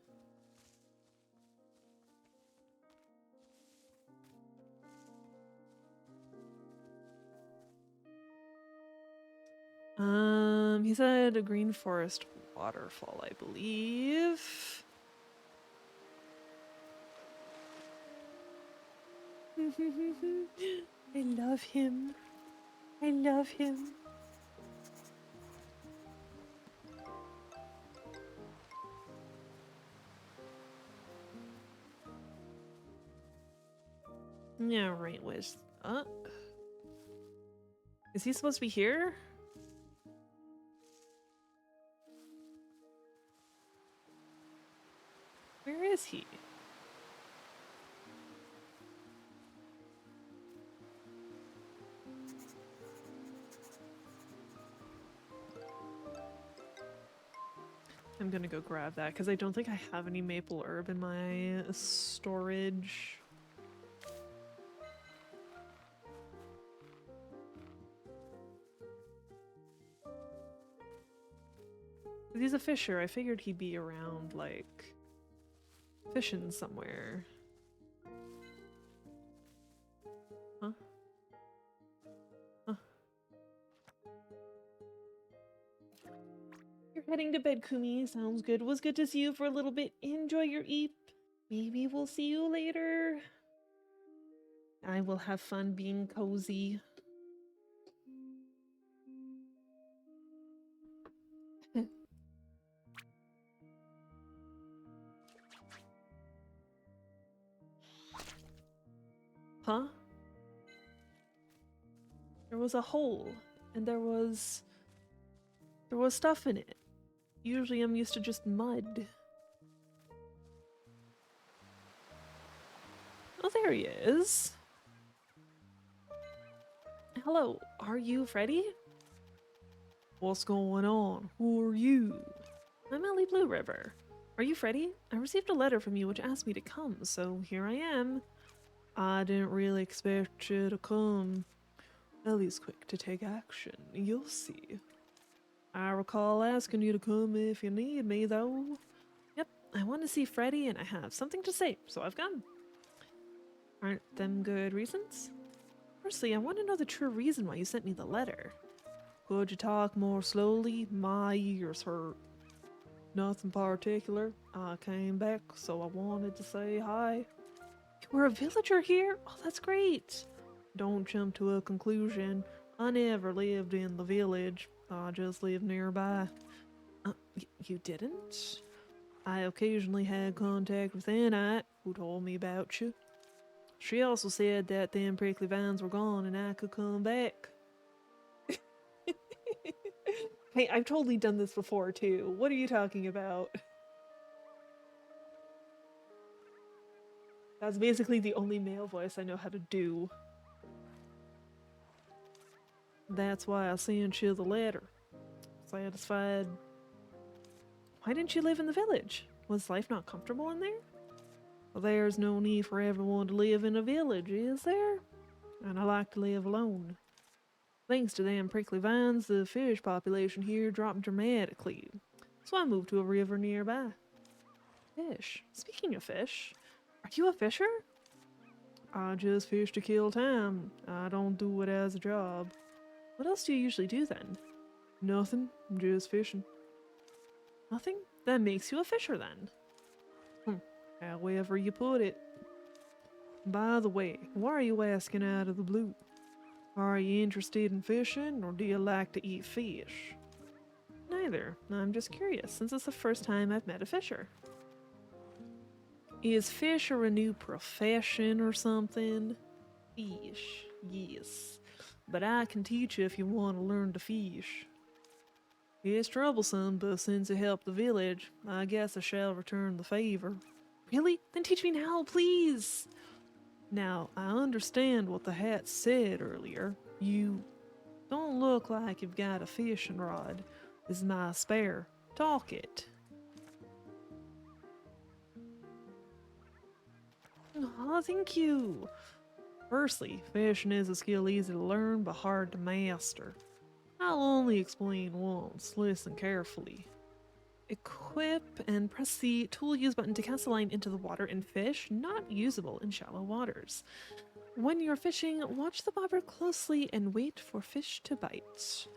He said a green forest waterfall, I believe. I love him. I love him. Yeah, right, where's... Is he supposed to be here? Where is he? I'm gonna go grab that because I don't think I have any maple herb in my storage. he's a fisher. I figured he'd be around, like, fishing somewhere. Huh? Huh? You're heading to bed, Kumi. Sounds good. Was good to see you for a little bit. Enjoy your eep. Maybe we'll see you later. I will have fun being cozy. Huh? There was a hole, and there was stuff in it. Usually I'm used to just mud. Oh, there he is. Hello, are you Freddy? What's going on? Who are you? I'm Ellie Blue River. Are you Freddy? I received a letter from you which asked me to come, so here I am. I didn't really expect you to come. Ellie's quick to take action, you'll see. I recall asking you to come if you need me, though. Yep, I want to see Freddy and I have something to say, so I've come. Aren't them good reasons? Firstly, I want to know the true reason why you sent me the letter. Could you talk more slowly? My ears hurt. Nothing particular. I came back, so I wanted to say hi. You were a villager here? Oh, that's great. Don't jump to a conclusion. I never lived in the village. I just lived nearby. You didn't? I occasionally had contact with Anite, who told me about you. She also said that them prickly vines were gone and I could come back. Hey, I've totally done this before too. What are you talking about? That's basically the only male voice I know how to do. That's why I sent you the letter. Satisfied. Why didn't you live in the village? Was life not comfortable in there? Well, there's no need for everyone to live in a village, is there? And I like to live alone. Thanks to them prickly vines, the fish population here dropped dramatically. So I moved to a river nearby. Fish? Speaking of fish, are you a fisher? I just fish to kill time. I don't do it as a job. What else do you usually do then? Nothing. I'm just fishing. Nothing? That makes you a fisher then. However you put it. By the way, why are you asking out of the blue? Are you interested in fishing, or do you like to eat fish? Neither. I'm just curious, since it's the first time I've met a fisher. Is fisher a new profession or something? Fish, yes. But I can teach you if you want to learn to fish. It's troublesome, but since it helped the village, I guess I shall return the favor. Really? Then teach me now, please! Now, I understand what the hat said earlier. You don't look like you've got a fishing rod. This is my spare. Talk it. Oh, thank you. Firstly, fishing is a skill easy to learn but hard to master. I'll only explain once. Listen carefully. Equip and press the tool use button to cast a line into the water and fish, not usable in shallow waters. When you're fishing, watch the bobber closely and wait for fish to bite.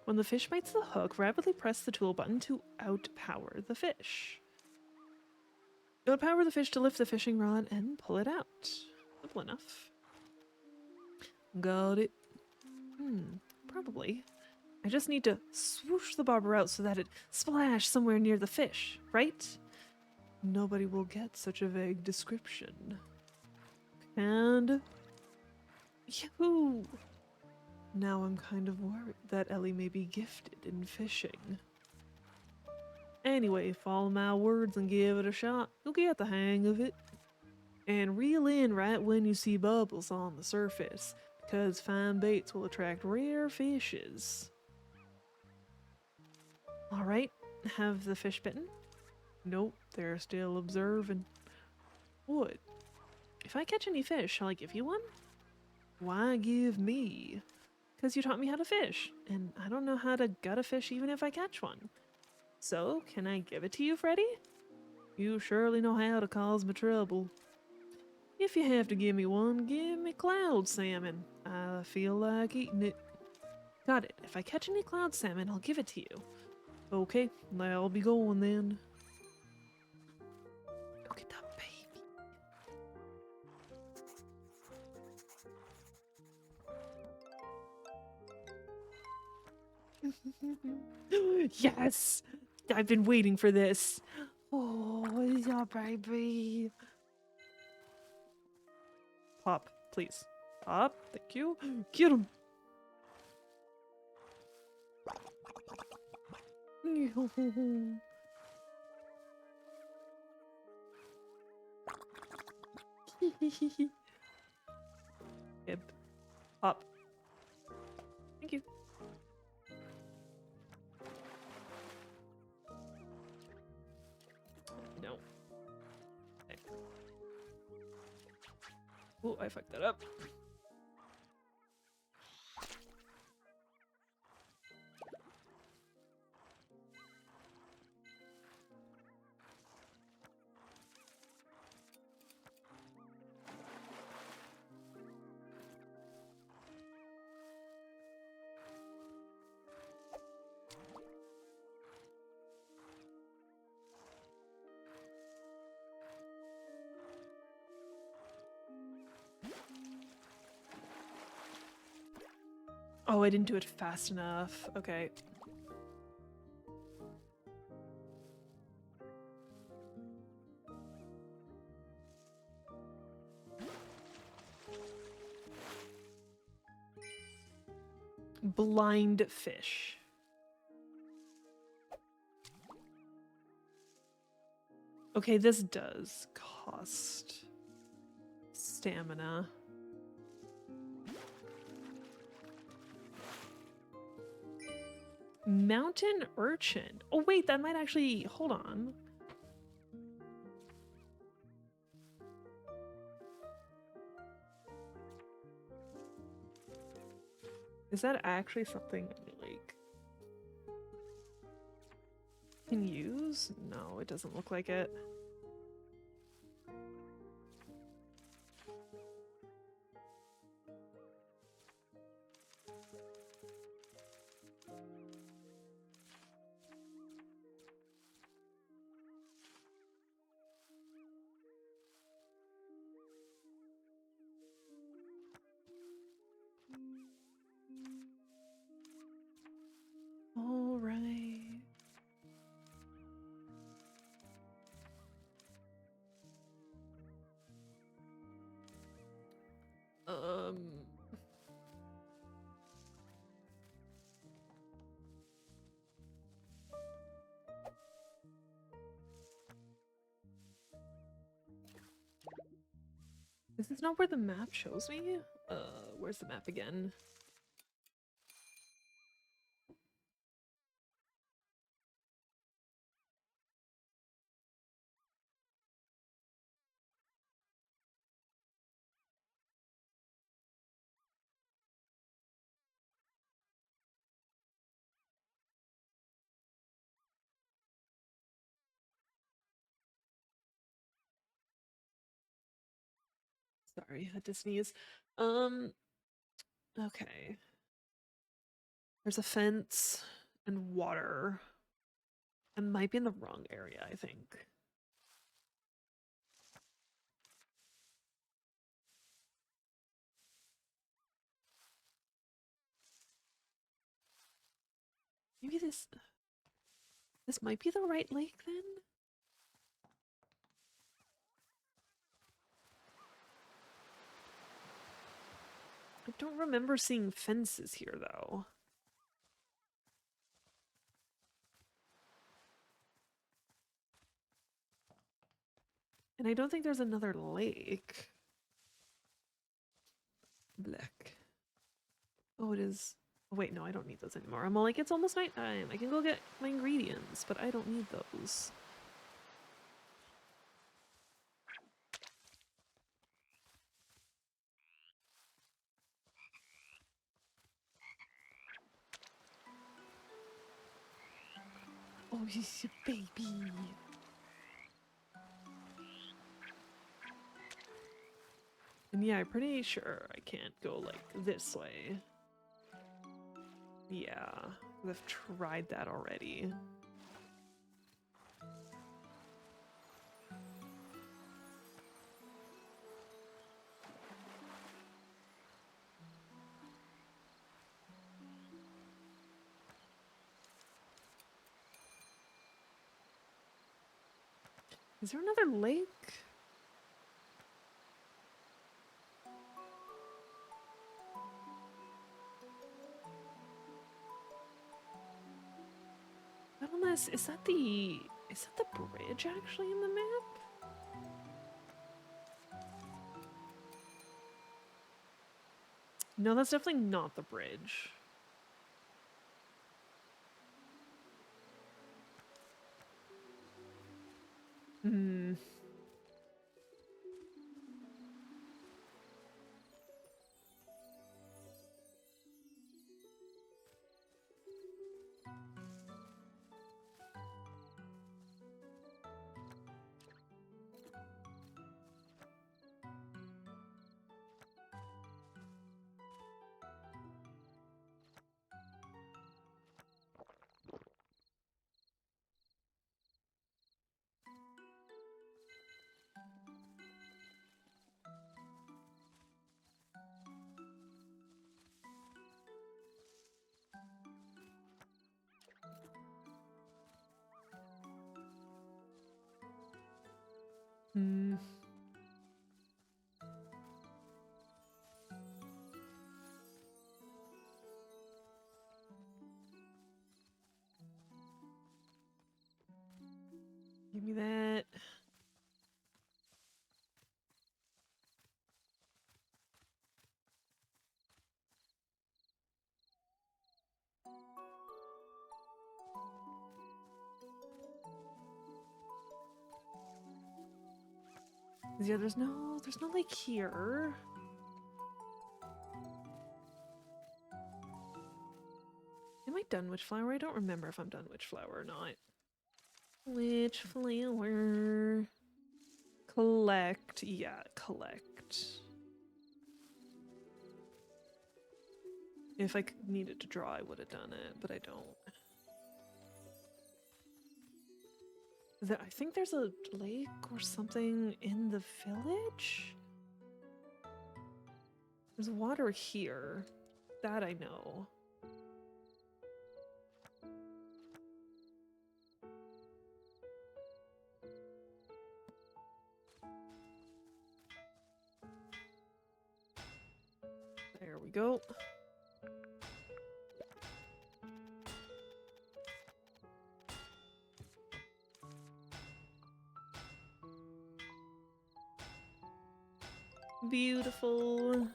When the fish bites the hook, rapidly press the tool button to outpower the fish. Outpower the fish to lift the fishing rod and pull it out. Simple enough. Got it. Probably. I just need to swoosh the bobber out so that it splash somewhere near the fish, right? Nobody will get such a vague description. And... Yahoo! Now I'm kind of worried that Ellie may be gifted in fishing. Anyway, follow my words and give it a shot. You'll get the hang of it. And reel in right when you see bubbles on the surface, because fine baits will attract rare fishes. Alright, have the fish bitten? Nope, they're still observing. What? If I catch any fish, shall I give you one? Why give me? Because you taught me how to fish, and I don't know how to gut a fish even if I catch one. So, can I give it to you, Freddy? You surely know how to cause me trouble. If you have to give me one, give me cloud salmon. I feel like eating it. Got it. If I catch any cloud salmon, I'll give it to you. Okay, I'll be going then. Look at that baby. Yes! I've been waiting for this. Oh, yeah, baby. Pop, please. Pop, thank you. Get him. Yep. Pop. Thank you. No. Okay. Oh, I fucked that up. Oh, I didn't do it fast enough. Okay. Blind fish. Okay, this does cost stamina. Mountain urchin. Oh wait, that might actually, hold on. Is that actually something like can use? No, it doesn't look like it. All right. Um. Is this not where the map shows me? Where's the map again? Sorry, I had to sneeze. Okay. There's a fence and water. I might be in the wrong area, I think. Maybe this might be the right lake then? I don't remember seeing fences here though. And I don't think there's another lake. Black. Oh, it is. Oh, wait, no, I don't need those anymore. I'm all like, it's almost nighttime. I can go get my ingredients, but I don't need those. Oh, he's a baby. And yeah, I'm pretty sure I can't go, like, this way. Yeah, I've tried that already. Is there another lake? Unless, is that the bridge actually in the map? No, that's definitely not the bridge. Hmm. Hmm. Give me that. Yeah, there's no lake here. Am I done Witchflower? I don't remember if I'm done Witchflower or not. Witchflower. Collect. Yeah, collect. If I needed to draw, I would have done it, but I don't. I think there's a lake or something in the village? There's water here. That I know. There we go. Beautiful.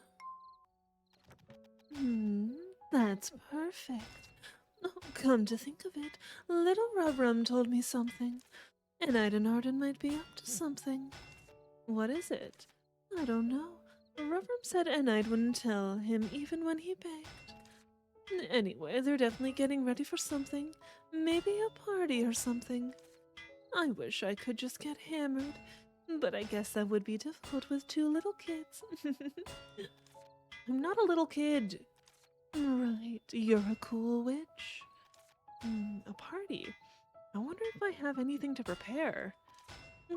That's perfect. Oh, come to think of it, little Rubrum told me something. Enide and Arden might be up to something. What is it? I don't know. Rubrum said Enide wouldn't tell him even when he begged. Anyway, they're definitely getting ready for something. Maybe a party or something. I wish I could just get hammered, but I guess that would be difficult with two little kids. I'm not a little kid. Right, you're a cool witch. A party? I wonder if I have anything to prepare.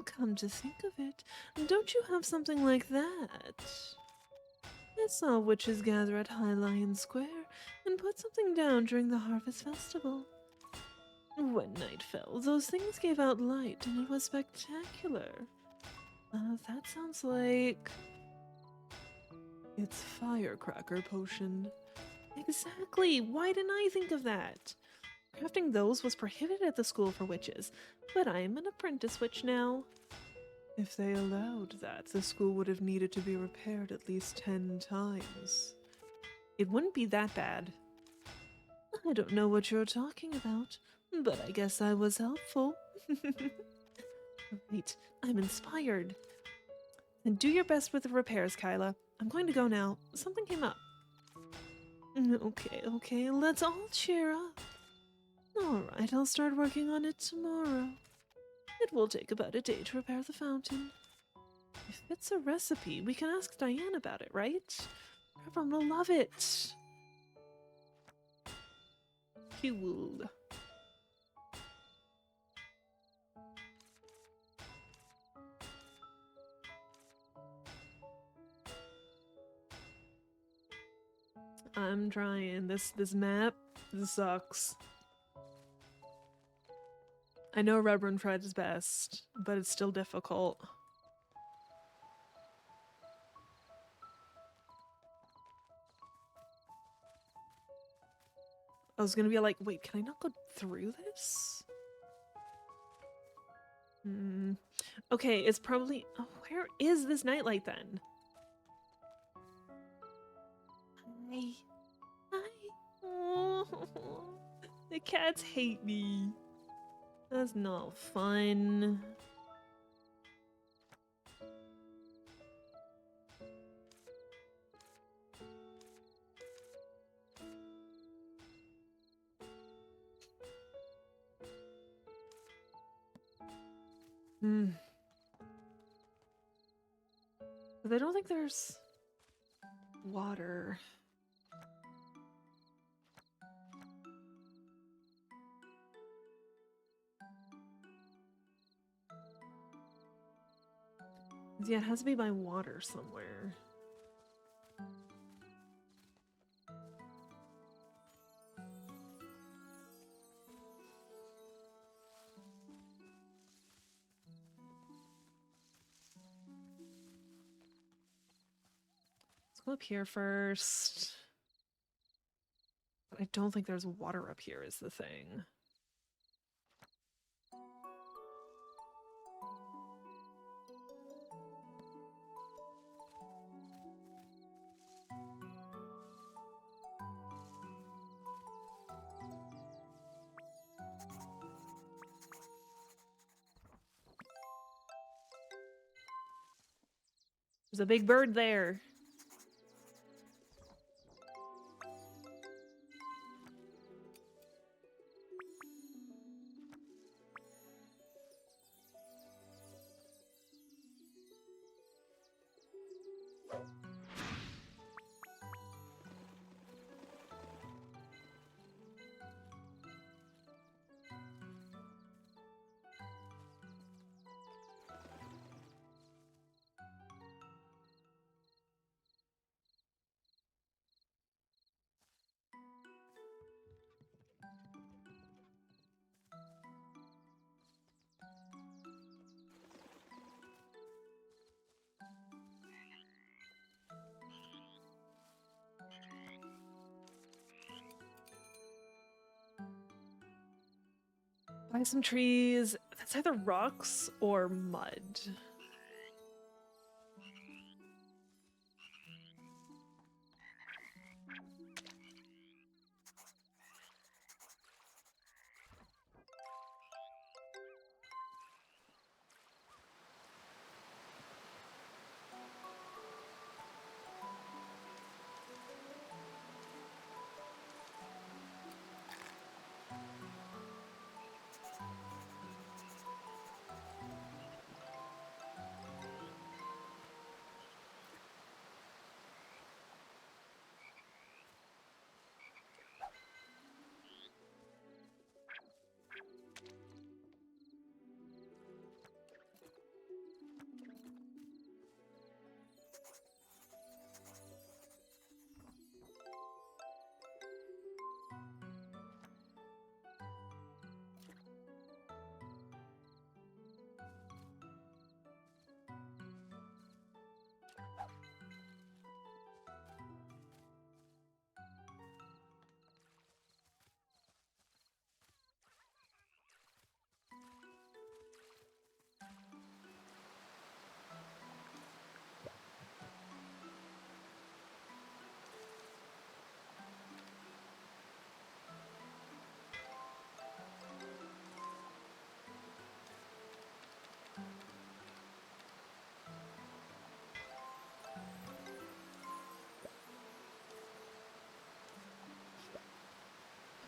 Come to think of it, don't you have something like that? I saw witches gather at High Lion Square and put something down during the Harvest Festival. When night fell, those things gave out light and it was spectacular. That sounds like... It's firecracker potion. Exactly! Why didn't I think of that? Crafting those was prohibited at the school for witches, but I'm an apprentice witch now. If they allowed that, the school would have needed to be repaired at least 10 times. It wouldn't be that bad. I don't know what you're talking about, but I guess I was helpful. Right, I'm inspired. And do your best with the repairs, Kyla. I'm going to go now. Something came up. Okay, let's all cheer up. Alright, I'll start working on it tomorrow. It will take about a day to repair the fountain. If it's a recipe, we can ask Diane about it, right? Everyone will love it. Cool. I'm trying. This map sucks. I know Reverend tried his best, but it's still difficult. I was gonna be like, wait, can I not go through this? Okay, it's probably... Oh, where is this nightlight then? Hi. Hi. Oh, the cats hate me. That's not fun. But I don't think there's water. Yeah, it has to be by water somewhere. Let's go up here first. But I don't think there's water up here is the thing. There's a big bird there. Buy some trees. That's either rocks or mud.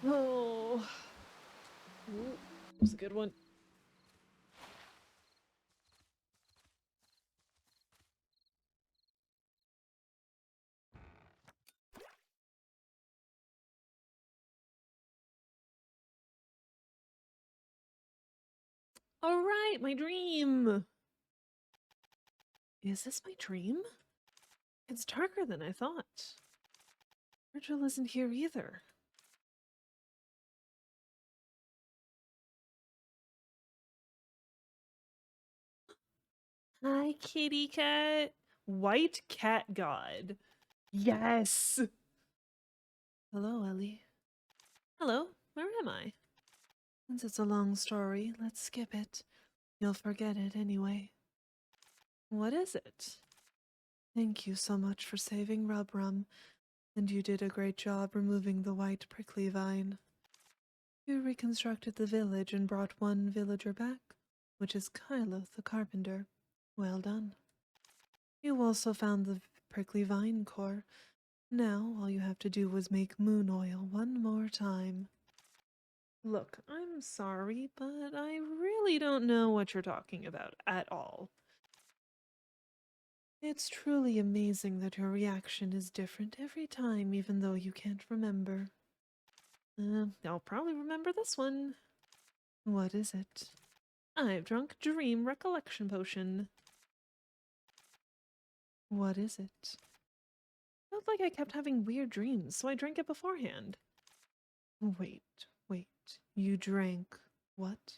Oh. was a good one. All right, my dream. Is this my dream? It's darker than I thought. Virgil isn't here either. Hi, kitty cat. White cat god. Yes. Hello, Ellie. Hello, where am I? Since it's a long story, let's skip it. You'll forget it anyway. What is it? Thank you so much for saving Rubrum, and you did a great job removing the white prickly vine. You reconstructed the village and brought one villager back, which is Kylo the carpenter. Well done. You also found the prickly vine core. Now all you have to do was make moon oil one more time. Look, I'm sorry, but I really don't know what you're talking about at all. It's truly amazing that your reaction is different every time, even though you can't remember. I'll probably remember this one. What is it? I've drunk Dream Recollection Potion. What is it? Felt like I kept having weird dreams, so I drank it beforehand. Wait. You drank what?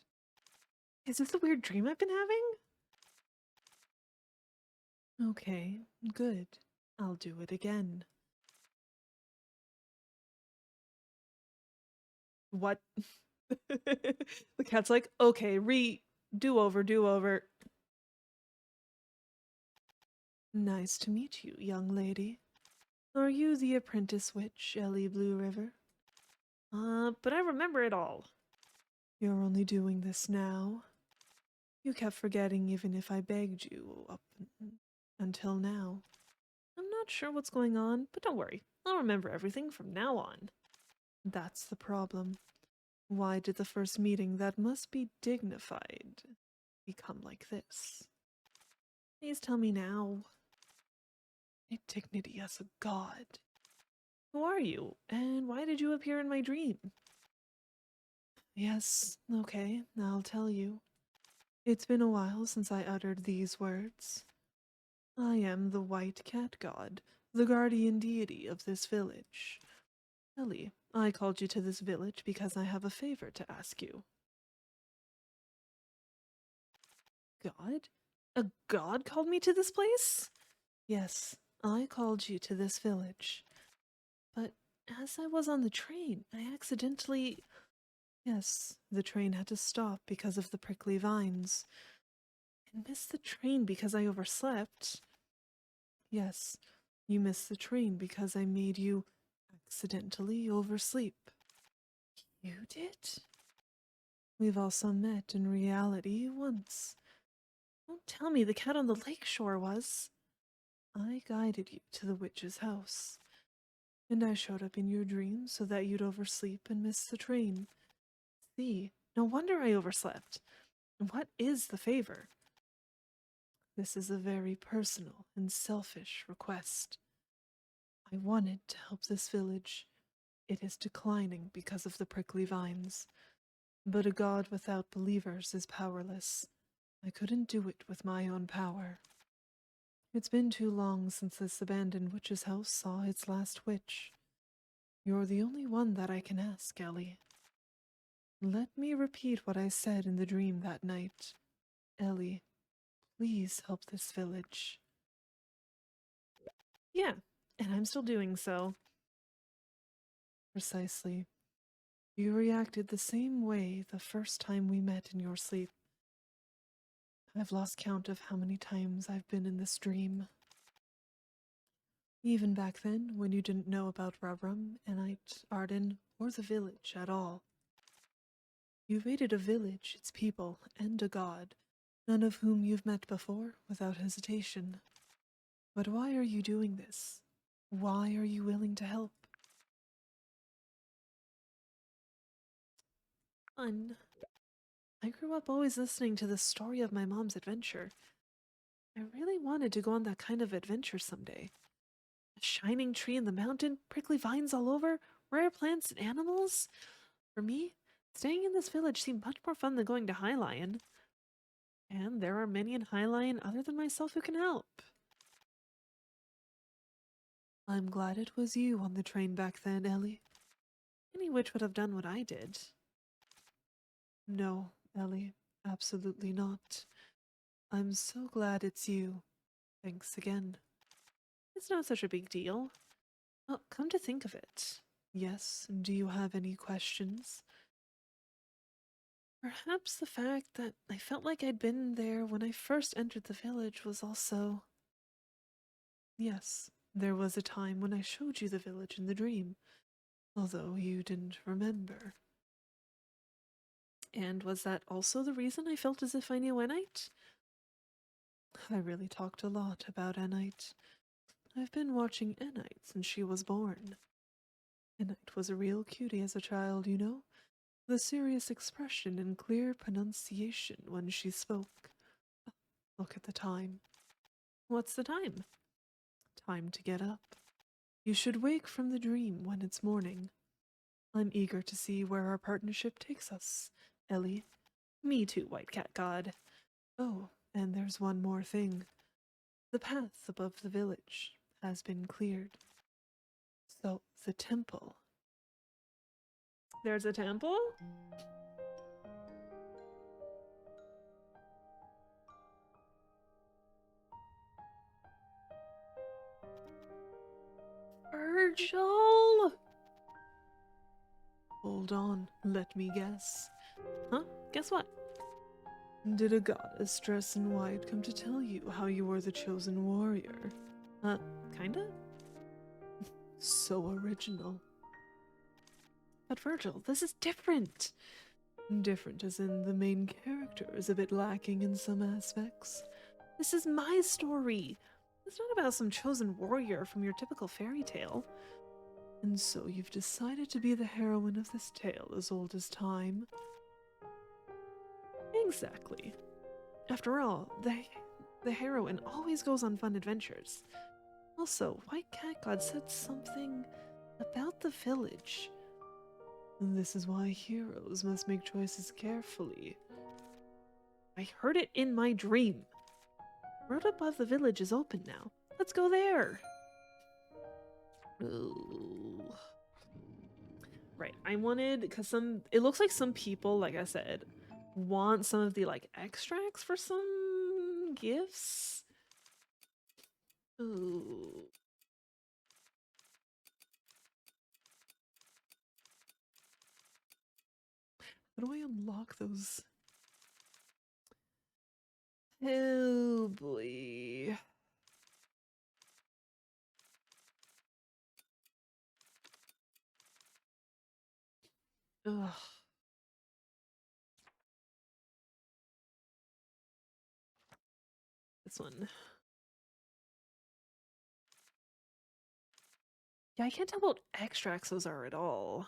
Is this a weird dream I've been having? Okay, good. I'll do it again. What? The cat's like, okay, do over. Nice to meet you, young lady. Are you the apprentice witch, Ellie Blue River? But I remember it all. You're only doing this now. You kept forgetting even if I begged you up until now. I'm not sure what's going on, but don't worry. I'll remember everything from now on. That's the problem. Why did the first meeting that must be dignified become like this? Please tell me now. My dignity as a god. Who are you, and why did you appear in my dream? Yes, okay, I'll tell you. It's been a while since I uttered these words. I am the White Cat God, the guardian deity of this village. Ellie, I called you to this village because I have a favor to ask you. God? A god called me to this place? Yes, I called you to this village. But as I was on the train, I accidentally... Yes, the train had to stop because of the prickly vines. I missed the train because I overslept. Yes, you missed the train because I made you accidentally oversleep. You did? We've also met in reality once. Don't tell me the cat on the lakeshore was. I guided you to the witch's house, and I showed up in your dream so that you'd oversleep and miss the train. See, no wonder I overslept. What is the favor? This is a very personal and selfish request. I wanted to help this village. It is declining because of the prickly vines. But a god without believers is powerless. I couldn't do it with my own power. It's been too long since this abandoned witch's house saw its last witch. You're the only one that I can ask, Ellie. Let me repeat what I said in the dream that night. Ellie, please help this village. Yeah, and I'm still doing so. Precisely. You reacted the same way the first time we met in your sleep. I've lost count of how many times I've been in this dream. Even back then, when you didn't know about Rubrum, Enite, Arden, or the village at all. You raided a village, its people, and a god, none of whom you've met before, without hesitation. But why are you doing this? Why are you willing to help? Fun. I grew up always listening to the story of my mom's adventure. I really wanted to go on that kind of adventure someday. A shining tree in the mountain, prickly vines all over, rare plants and animals. For me, staying in this village seemed much more fun than going to High Lion. And there are many in High Lion other than myself who can help. I'm glad it was you on the train back then, Ellie. Any witch would have done what I did. No, Ellie, absolutely not. I'm so glad it's you. Thanks again. It's not such a big deal. Well, come to think of it. Yes, do you have any questions? Perhaps the fact that I felt like I'd been there when I first entered the village was also... Yes, there was a time when I showed you the village in the dream, although you didn't remember. And was that also the reason I felt as if I knew Enite? I really talked a lot about Enite. I've been watching Enite since she was born. Enite was a real cutie as a child, you know? The serious expression and clear pronunciation when she spoke. Look at the time. What's the time? Time to get up. You should wake from the dream when it's morning. I'm eager to see where our partnership takes us, Ellie. Me too, White Cat God. Oh, and there's one more thing. The path above the village has been cleared. So, the temple. There's a temple? Virgil! Hold on, let me guess. Huh? Guess what? Did a goddess dressed in white come to tell you how you were the chosen warrior? Kinda? So original. But Virgil, this is different. Different as in the main character is a bit lacking in some aspects. This is my story. It's not about some chosen warrior from your typical fairy tale. And so you've decided to be the heroine of this tale as old as time? Exactly. After all, the heroine always goes on fun adventures. Also, White Cat God said something about the village. This is why heroes must make choices carefully. I heard it in my dream. Road above the village is open now. Let's go there. Ooh. Right, I wanted, because it looks like some people, like I said, want some of the, like, extracts for some gifts. Ooh. How do I unlock those? Oh boy. Ugh. This one. Yeah, I can't tell what extracts those are at all.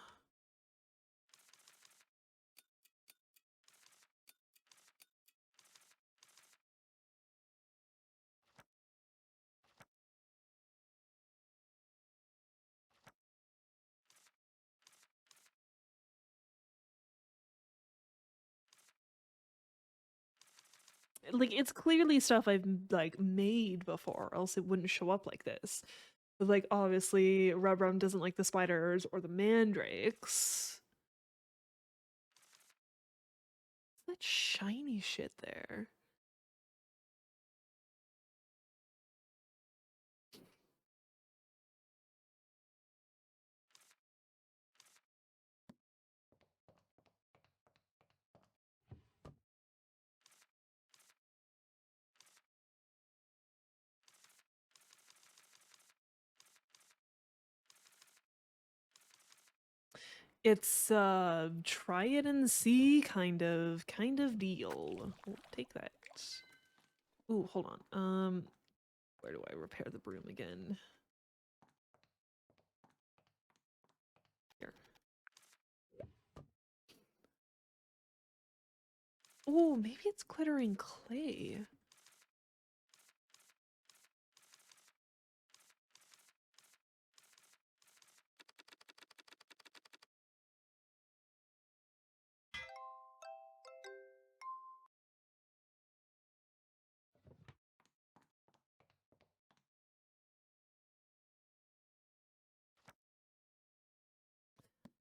Like, it's clearly stuff I've, like, made before, or else it wouldn't show up like this. But, like, obviously, Rubrum doesn't like the spiders or the mandrakes. That shiny shit there. It's try it and see kind of deal. We'll take that. Ooh, hold on. Where do I repair the broom again? Here. Oh, maybe it's glittering clay.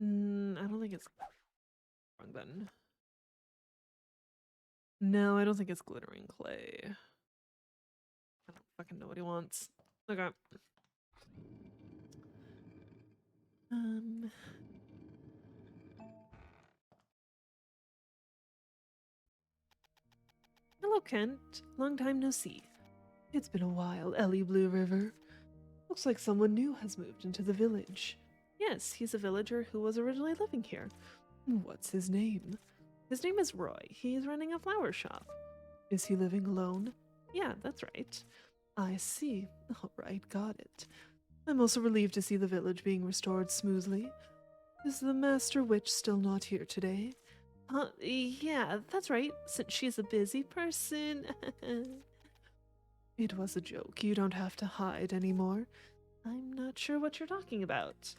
I don't think it's wrong button. No, I don't think it's glittering clay. I don't fucking know what he wants. Okay. Um. Hello, Kent. Long time no see. It's been a while, Ellie Blue River. Looks like someone new has moved into the village. Yes, he's a villager who was originally living here. What's his name? His name is Roy. He's running a flower shop. Is he living alone? Yeah, that's right. I see. All right, got it. I'm also relieved to see the village being restored smoothly. Is the Master Witch still not here today? Yeah, that's right, since she's a busy person. It was a joke. You don't have to hide anymore. I'm not sure what you're talking about.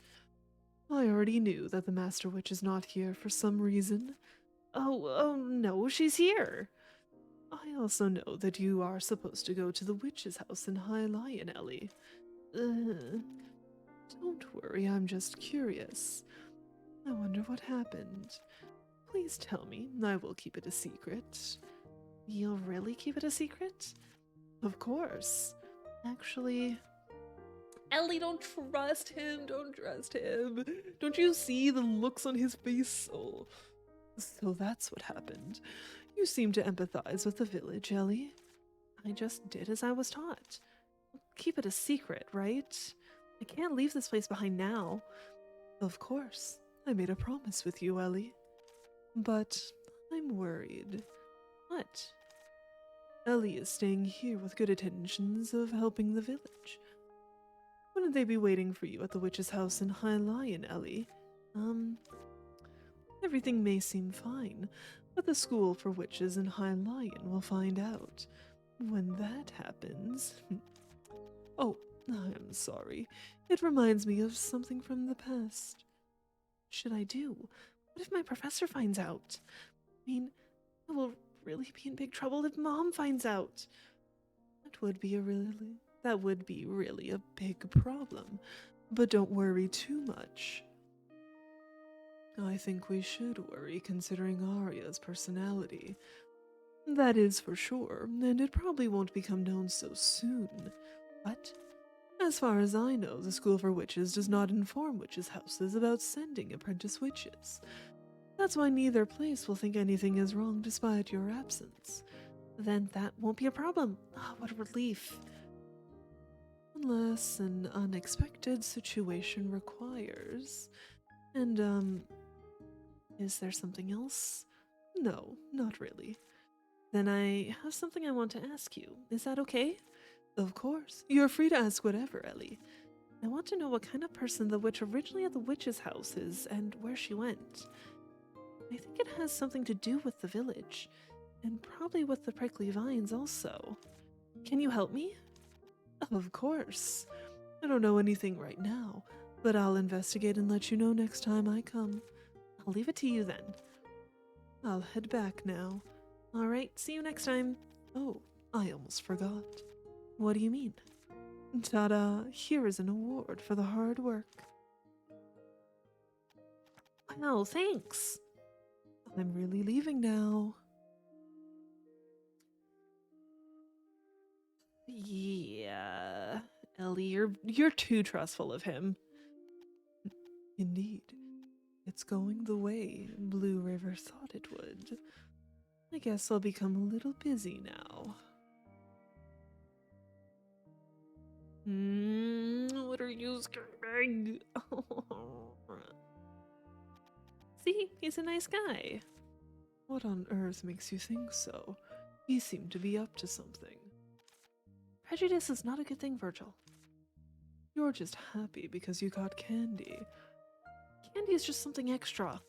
I already knew that the Master Witch is not here for some reason. Oh, no, she's here. I also know that you are supposed to go to the witch's house in High Lion, Ellie. Don't worry, I'm just curious. I wonder what happened. Please tell me. I will keep it a secret. You'll really keep it a secret? Of course. Actually, Ellie, don't trust him. Don't trust him. Don't you see the looks on his face? Oh. So that's what happened. You seem to empathize with the village, Ellie. I just did as I was taught. Keep it a secret, right? I can't leave this place behind now. Of course. I made a promise with you, Ellie. But I'm worried. What? Ellie is staying here with good intentions of helping the village. Wouldn't they be waiting for you at the witch's house in High Lion, Ellie? Everything may seem fine, but the school for witches in High Lion will find out. When that happens... Oh, I'm sorry. It reminds me of something from the past. What should I do? What if my professor finds out? I mean, I will really be in big trouble if Mom finds out. That would be really a big problem. But don't worry too much. I think we should worry considering Arya's personality. That is for sure, and it probably won't become known so soon. But, as far as I know, the School for Witches does not inform witches' houses about sending apprentice witches. That's why neither place will think anything is wrong despite your absence. Then that won't be a problem. What a relief. Unless an unexpected situation requires. And, is there something else? No, not really. Then I have something I want to ask you. Is that okay? Of course. You're free to ask whatever, Ellie. I want to know what kind of person the witch originally at the witch's house is and where she went. I think it has something to do with the village, and probably with the prickly vines also. Can you help me? Of course. I don't know anything right now, but I'll investigate and let you know next time I come. I'll leave it to you then. I'll head back now. Alright, see you next time. Oh, I almost forgot. What do you mean? Ta-da, here is an award for the hard work. Oh, thanks. I'm really leaving now. Yeah, Ellie, you're too trustful of him. Indeed. It's going the way Blue River thought it would. I guess I'll become a little busy now. What are you scaring? See, he's a nice guy. What on earth makes you think so? He seemed to be up to something. Prejudice is not a good thing, Virgil. You're just happy because you got candy. Candy is just something extra.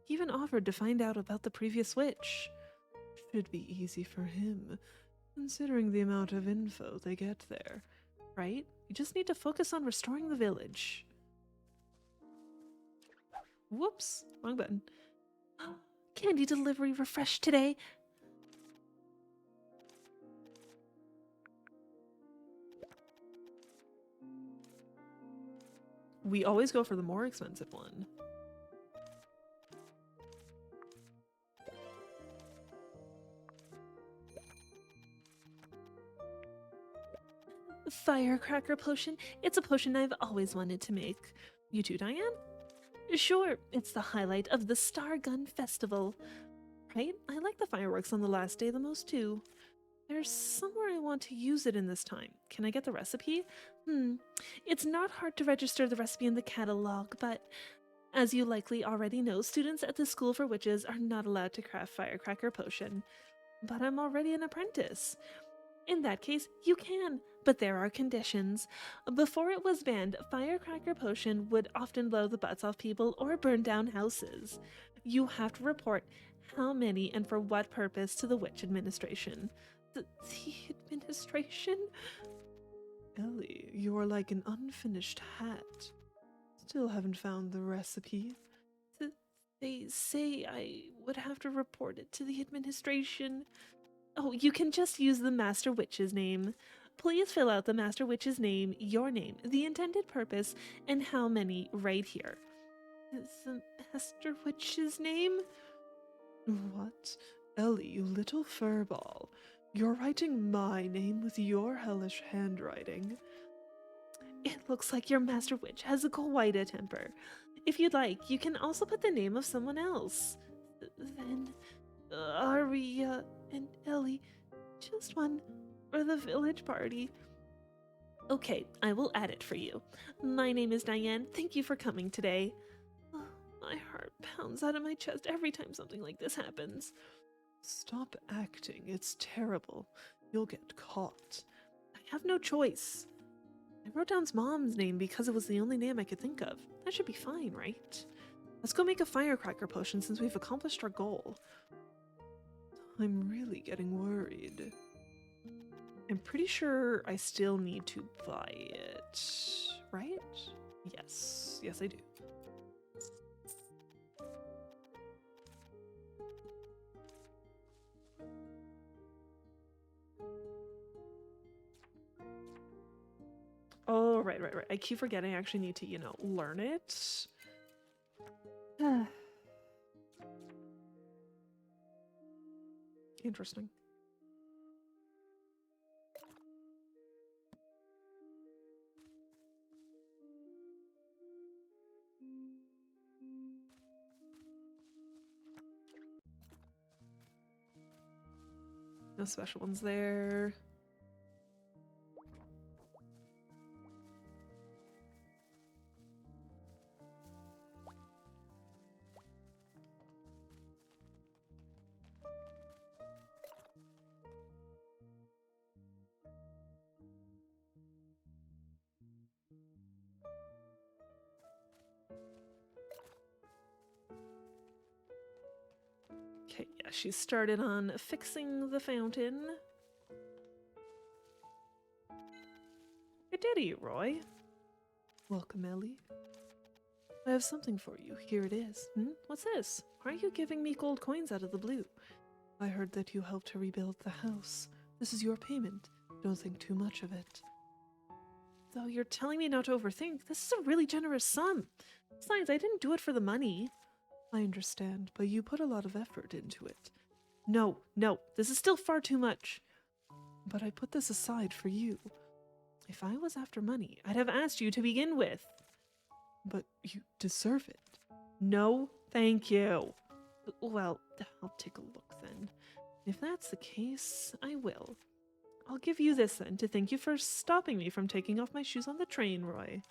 He even offered to find out about the previous witch. Should be easy for him, considering the amount of info they get there. Right? You just need to focus on restoring the village. Whoops, wrong button. Candy delivery refreshed today. We always go for the more expensive one. Firecracker potion. It's a potion I've always wanted to make. You too, Diane? Sure, it's the highlight of the Star Gun Festival. Right? I like the fireworks on the last day the most too. There's somewhere I want to use it in this time. Can I get the recipe? It's not hard to register the recipe in the catalog, but as you likely already know, students at the School for Witches are not allowed to craft firecracker potion. But I'm already an apprentice. In that case, you can, but there are conditions. Before it was banned, firecracker potion would often blow the butts off people or burn down houses. You have to report how many and for what purpose to the Witch Administration. The administration? Ellie, you are like an unfinished hat. Still haven't found the recipe. They say I would have to report it to the administration. Oh, you can just use the Master Witch's name. Please fill out the Master Witch's name, your name, the intended purpose, and how many right here. The Master Witch's name? What? Ellie, you little furball. You're writing my name with your hellish handwriting. It looks like your Master Witch has quite a temper. If you'd like, you can also put the name of someone else. Then, Aria and Ellie, just one for the village party. Okay, I will add it for you. My name is Diane. Thank you for coming today. Oh, my heart pounds out of my chest every time something like this happens. Stop acting. It's terrible. You'll get caught. I have no choice. I wrote down Mom's name because it was the only name I could think of. That should be fine, right? Let's go make a firecracker potion since we've accomplished our goal. I'm really getting worried. I'm pretty sure I still need to buy it, right? Yes. Yes, I do. Oh, right. I keep forgetting I actually need to, learn it. Interesting. No special ones there. Okay, yeah, she started on fixing the fountain. Good day to you, Roy. Welcome, Ellie. I have something for you. Here it is. What's this? Why are you giving me gold coins out of the blue? I heard that you helped to rebuild the house. This is your payment. Don't think too much of it. Though you're telling me not to overthink, this is a really generous sum. Besides, I didn't do it for the money. I understand, but you put a lot of effort into it. No, this is still far too much. But I put this aside for you. If I was after money, I'd have asked you to begin with. But you deserve it. No, thank you. Well, I'll take a look then. If that's the case, I will. I'll give you this then to thank you for stopping me from taking off my shoes on the train, Roy.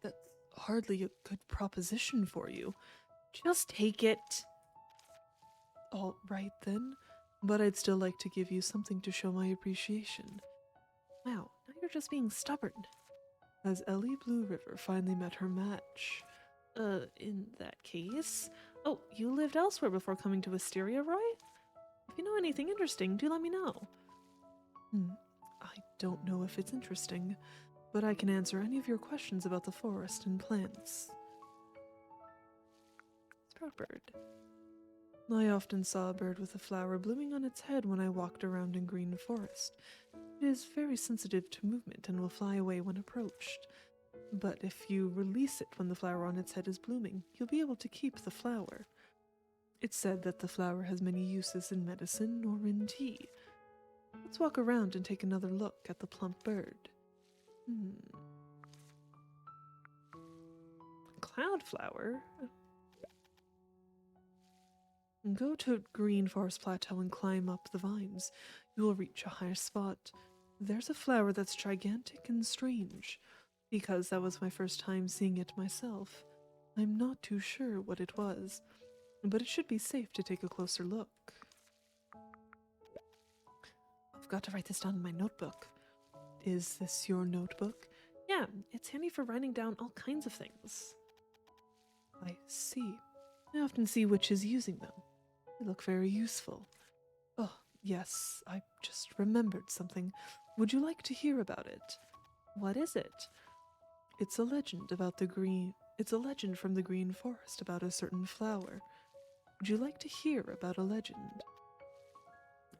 That's hardly a good proposition for you. Just take it. All right then, but I'd still like to give you something to show my appreciation. Wow, now you're just being stubborn. Has Ellie Blue River finally met her match? In that case, Oh, you lived elsewhere before coming to Wisteria, Roy? If you know anything interesting, do let me know. I don't know if it's interesting, but I can answer any of your questions about the forest and plants. Sproutbird. I often saw a bird with a flower blooming on its head when I walked around in Green Forest. It is very sensitive to movement and will fly away when approached. But if you release it when the flower on its head is blooming, you'll be able to keep the flower. It's said that the flower has many uses in medicine or in tea. Let's walk around and take another look at the plump bird. Cloudflower? Go to Green Forest Plateau and climb up the vines. You will reach a higher spot. There's a flower that's gigantic and strange. Because that was my first time seeing it myself, I'm not too sure what it was, but it should be safe to take a closer look. I've got to write this down in my notebook. Is this your notebook? Yeah, it's handy for writing down all kinds of things. I see. I often see witches using them. They look very useful. Oh, yes, I just remembered something. Would you like to hear about it? What is it? It's a legend about It's a legend from the Green Forest about a certain flower. Would you like to hear about a legend?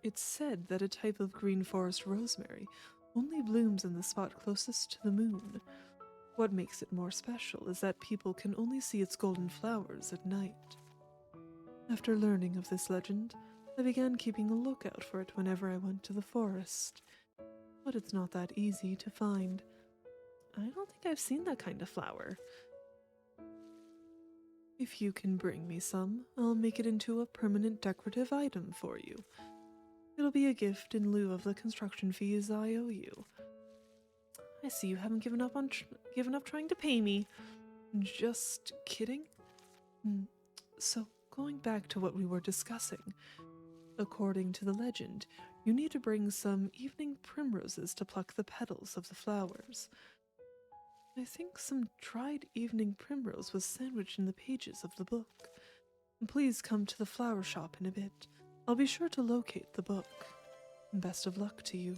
It's said that a type of Green Forest rosemary only blooms in the spot closest to the moon. What makes it more special is that people can only see its golden flowers at night. After learning of this legend, I began keeping a lookout for it whenever I went to the forest. But it's not that easy to find. I don't think I've seen that kind of flower. If you can bring me some, I'll make it into a permanent decorative item for you. It'll be a gift in lieu of the construction fees I owe you. I see you haven't given up trying to pay me. Just kidding. So, going back to what we were discussing. According to the legend, you need to bring some evening primroses to pluck the petals of the flowers. I think some dried evening primrose was sandwiched in the pages of the book. Please come to the flower shop in a bit. I'll be sure to locate the book. Best of luck to you.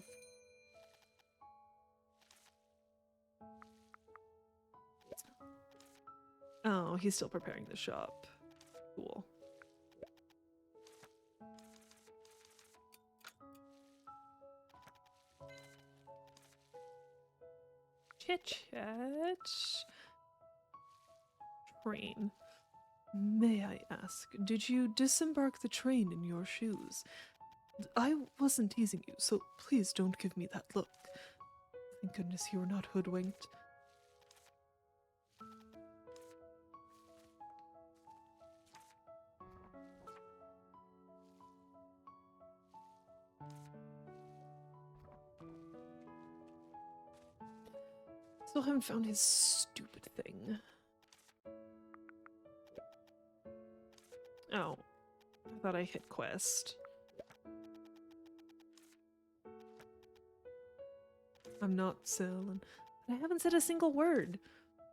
Oh, he's still preparing the shop. Cool. Chit-chat. Train. May I ask, did you disembark the train in your shoes? I wasn't teasing you, so please don't give me that look. Thank goodness you were not hoodwinked. Still haven't found his stupid thing. Oh, I thought I hit quest. I'm not selling. I haven't said a single word.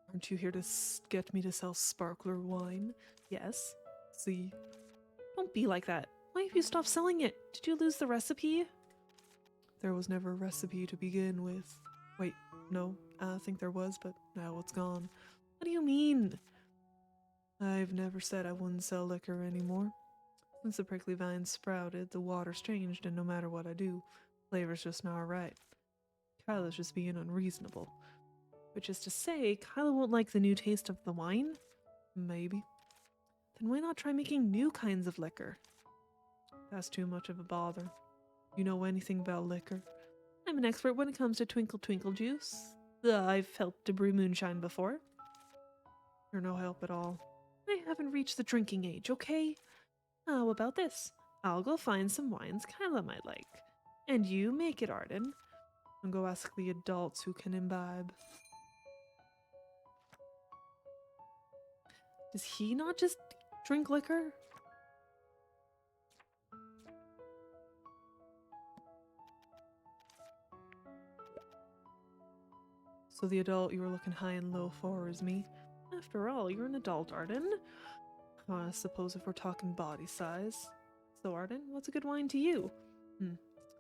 Aren't you here to get me to sell sparkler wine? Yes. See? Don't be like that. Why have you stopped selling it? Did you lose the recipe? There was never a recipe to begin with. Wait, no, I think there was, but now it's gone. What do you mean? I've never said I wouldn't sell liquor anymore. Since the prickly vines sprouted, the water's changed, and no matter what I do, flavor's just not right. Kyla's just being unreasonable. Which is to say, Kyla won't like the new taste of the wine? Maybe. Then why not try making new kinds of liquor? That's too much of a bother. You know anything about liquor? I'm an expert when it comes to Twinkle Twinkle juice. I've helped to brew moonshine before. You're no help at all. I haven't reached the drinking age, okay? How about this? I'll go find some wines Kyla might like. And you make it, Arden. And go ask the adults who can imbibe. Does he not just drink liquor? So the adult you were looking high and low for is me. After all, you're an adult, Arden. I suppose if we're talking body size. So, Arden, what's a good wine to you?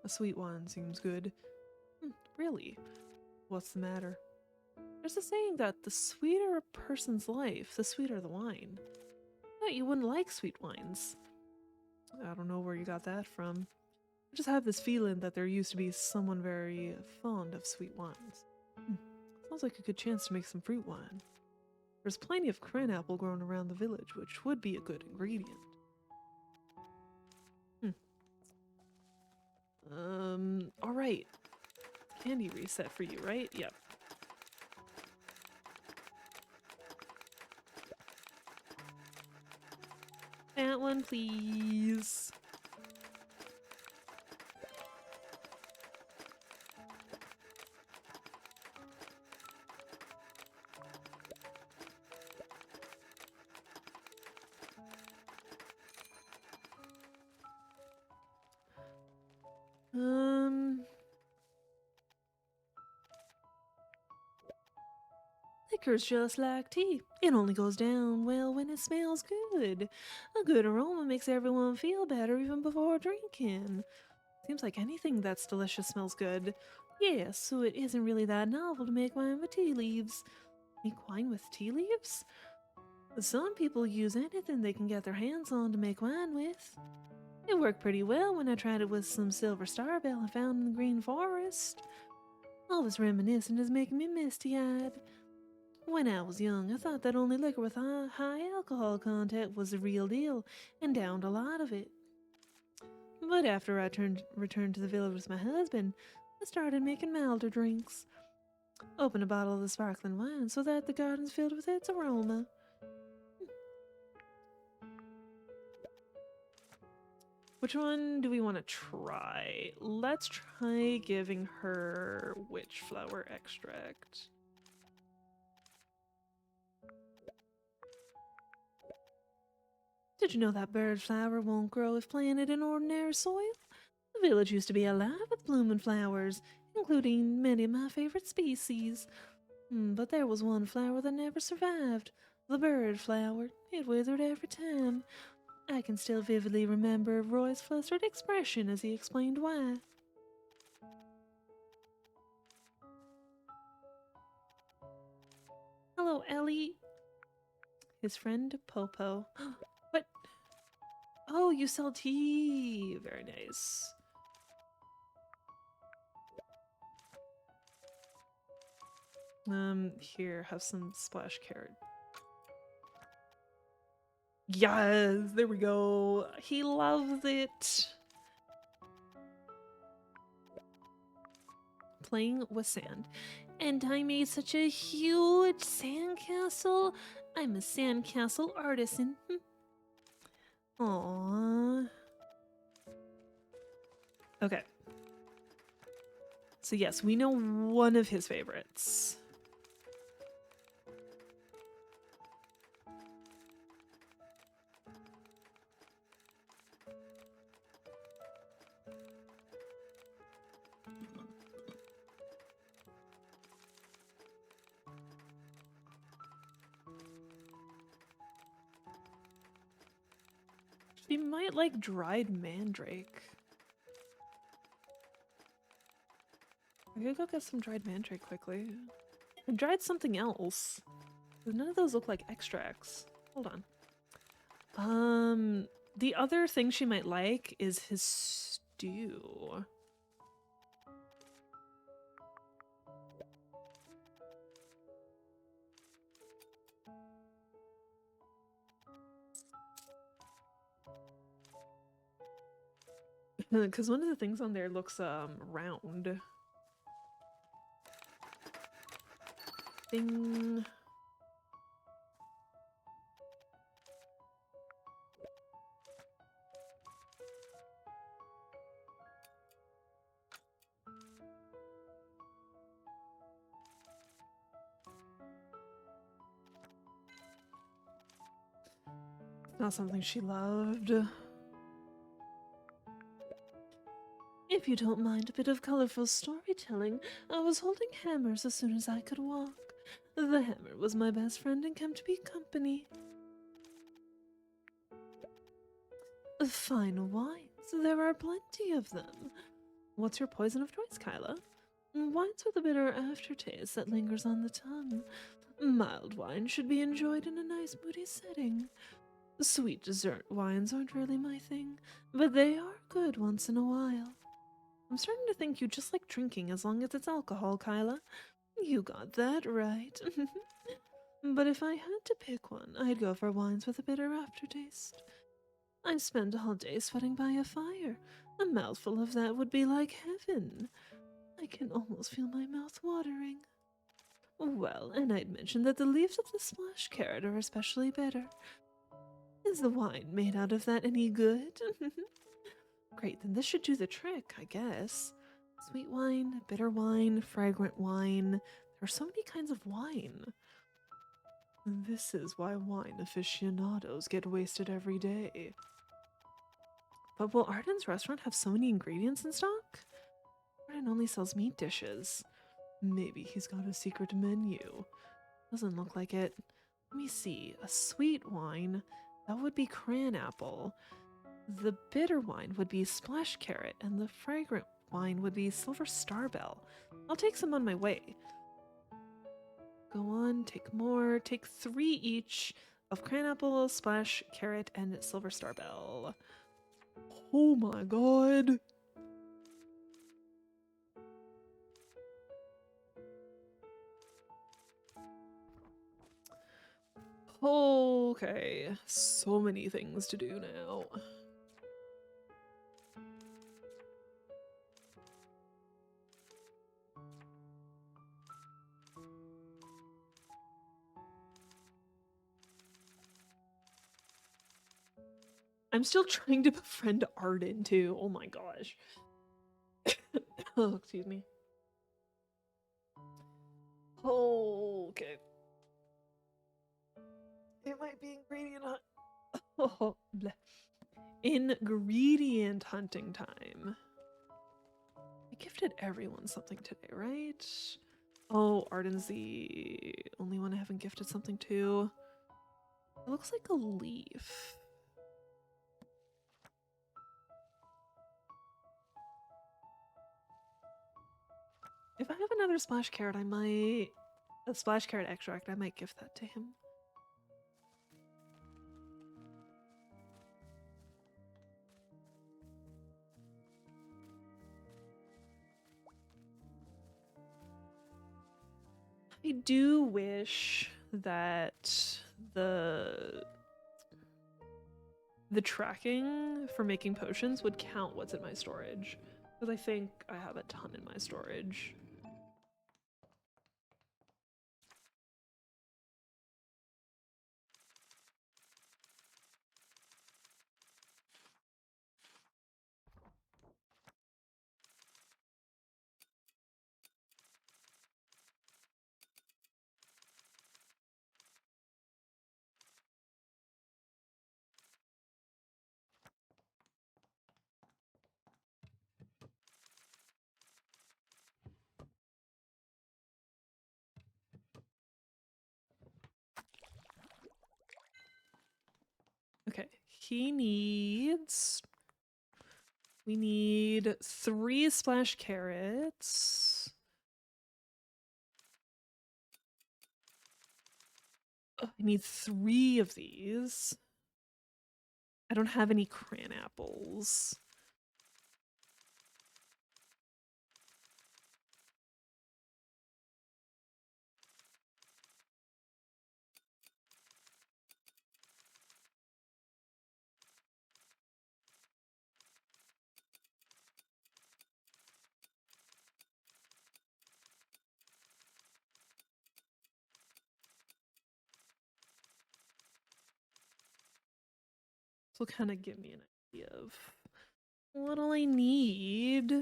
A sweet wine seems good. Really? What's the matter? There's a saying that the sweeter a person's life, the sweeter the wine. I thought you wouldn't like sweet wines. I don't know where you got that from. I just have this feeling that there used to be someone very fond of sweet wines. Sounds like a good chance to make some fruit wine. There's plenty of cran apple grown around the village, which would be a good ingredient. Alright. Candy reset for you, right? Yep. That one, please. Liquor's just like tea. It only goes down well when it smells good. A good aroma makes everyone feel better even before drinking. Seems like anything that's delicious smells good. Yes, so it isn't really that novel to make wine with tea leaves. Make wine with tea leaves? Some people use anything they can get their hands on to make wine with. It worked pretty well when I tried it with some silver starbell I found in the green forest. All this reminiscing is making me misty-eyed. When I was young, I thought that only liquor with high alcohol content was the real deal, and downed a lot of it. But after I returned to the village with my husband, I started making milder drinks. Opened a bottle of the sparkling wine so that the garden's filled with its aroma. Which one do we want to try? Let's try giving her witch flower extract. Did you know that bird flower won't grow if planted in ordinary soil? The village used to be alive with blooming flowers, including many of my favorite species. But there was one flower that never survived. The bird flower. It withered every time. I can still vividly remember Roy's flustered expression as he explained why. Hello, Ellie. His friend Popo. What? Oh, you sell tea. Very nice. Here, have some splash carrot. Yes, there we go. He loves it. Playing with sand. And I made such a huge sandcastle. I'm a sandcastle artisan. Aww. Okay. So yes, we know one of his favorites. She might like dried mandrake. I could go get some dried mandrake quickly. I dried something else. None of those look like extracts. Hold on. The other thing she might like is his stew. Because one of the things on there looks round. Ding. Not something she loved. If you don't mind a bit of colorful storytelling, I was holding hammers as soon as I could walk. The hammer was my best friend and kept me company. Fine wines. There are plenty of them. What's your poison of choice, Kyla? Wines with a bitter aftertaste that lingers on the tongue. Mild wine should be enjoyed in a nice moody setting. Sweet dessert wines aren't really my thing, but they are good once in a while. I'm starting to think you just like drinking as long as it's alcohol, Kyla. You got that right. But if I had to pick one, I'd go for wines with a bitter aftertaste. I spend all day sweating by a fire. A mouthful of that would be like heaven. I can almost feel my mouth watering. Well, and I'd mentioned that the leaves of the splash carrot are especially bitter. Is the wine made out of that any good? Great, then this should do the trick, I guess. Sweet wine, bitter wine, fragrant wine. There are so many kinds of wine. This is why wine aficionados get wasted every day. But will Arden's restaurant have so many ingredients in stock? Arden only sells meat dishes. Maybe he's got a secret menu. Doesn't look like it. Let me see. A sweet wine, that would be cran apple. The bitter wine would be splash carrot, and the fragrant wine would be silver starbell. I'll take some on my way. Go on, take more. Take 3 each of cran apple, splash carrot, and silver starbell. Oh my god. Okay, so many things to do now. I'm still trying to befriend Arden too. Oh my gosh. Oh, excuse me. Okay. It might be ingredient hunt. Oh, bleh. Ingredient hunting time. I gifted everyone something today, right? Oh, Arden's the only one I haven't gifted something to. It looks like a leaf. If I have another splash carrot, I might... A splash carrot extract, I might gift that to him. I do wish that the tracking for making potions would count what's in my storage, because I think I have a ton in my storage. Okay, he needs... We need 3 splash carrots. I need 3 of these. I don't have any cran apples. This will kind of give me an idea of what'll I need.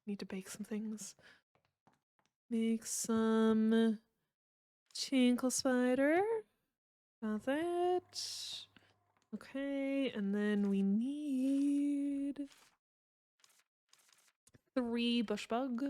Need to bake some things. make some tinkle spider. Got that. Okay, and then we need 3 bush bug.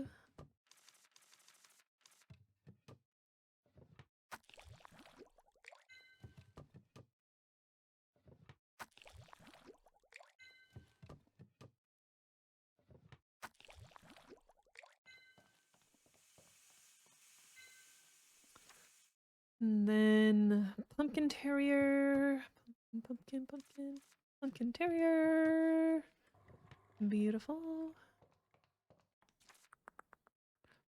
And then pumpkin terrier. Pumpkin terrier. Beautiful.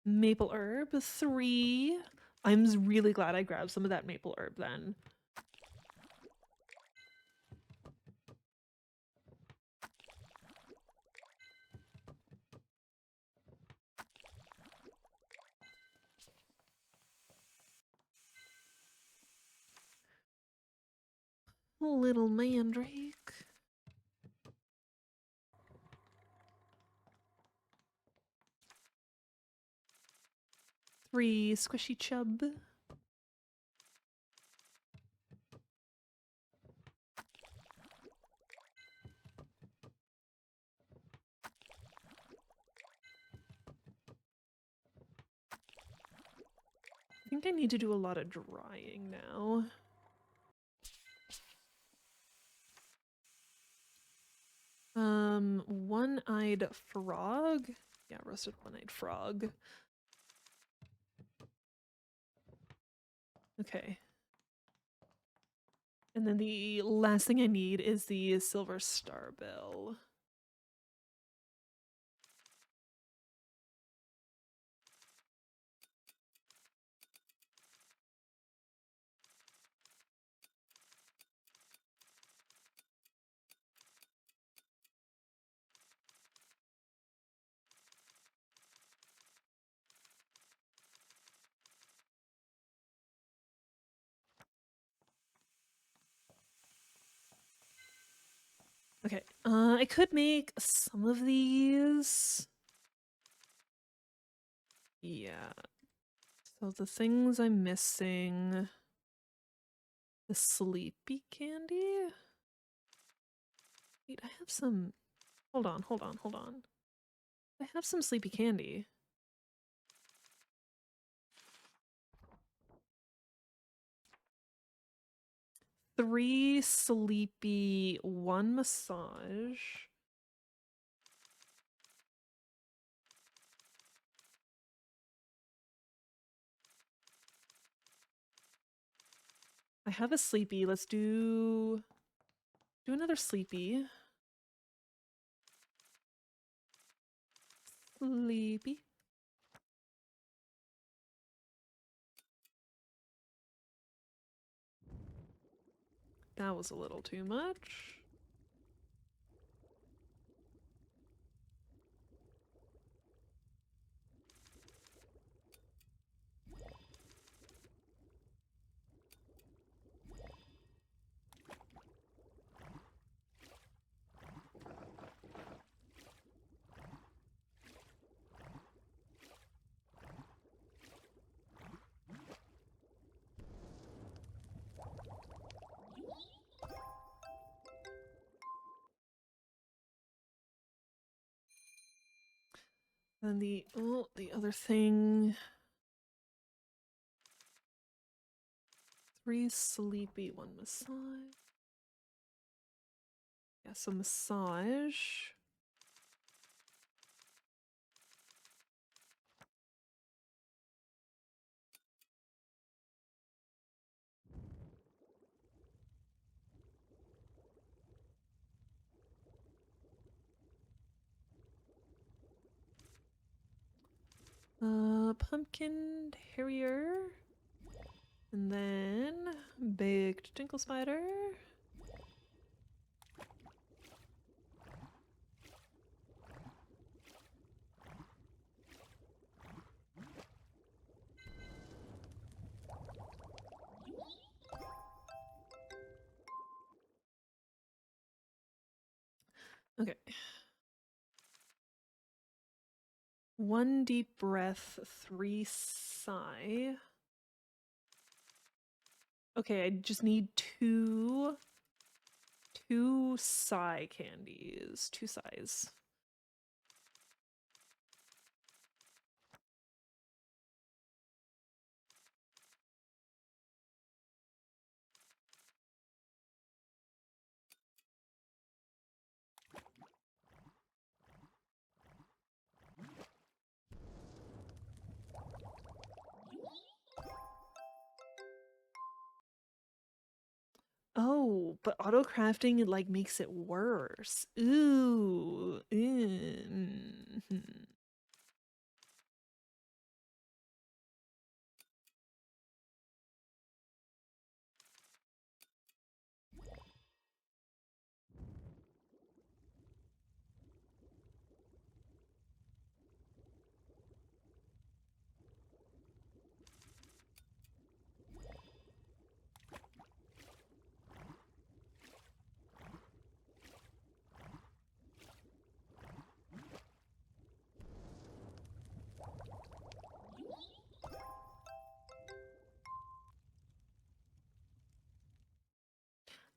Maple herb, 3. I'm really glad I grabbed some of that maple herb then. Little mandrake. 3 squishy chub. I think I need to do a lot of drying now. One-eyed frog. Yeah, roasted one-eyed frog. Okay. And then the last thing I need is the silver starbell. Okay, I could make some of these. Yeah. So the things I'm missing, the sleepy candy. Wait, I have some. Hold on. I have some sleepy candy. Three sleepy, 1 massage. I have a sleepy. Let's do another sleepy. Sleepy. That was a little too much. Then the other thing. 3 sleepy, 1 massage. Yeah, so massage. Pumpkin terrier. And then baked tinkle spider. Okay. 1 deep breath, 3 sigh. Okay, I just need two sigh candies. 2 sighs. Oh, but auto crafting it like makes it worse. Ooh.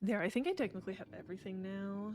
There, I think I technically have everything now.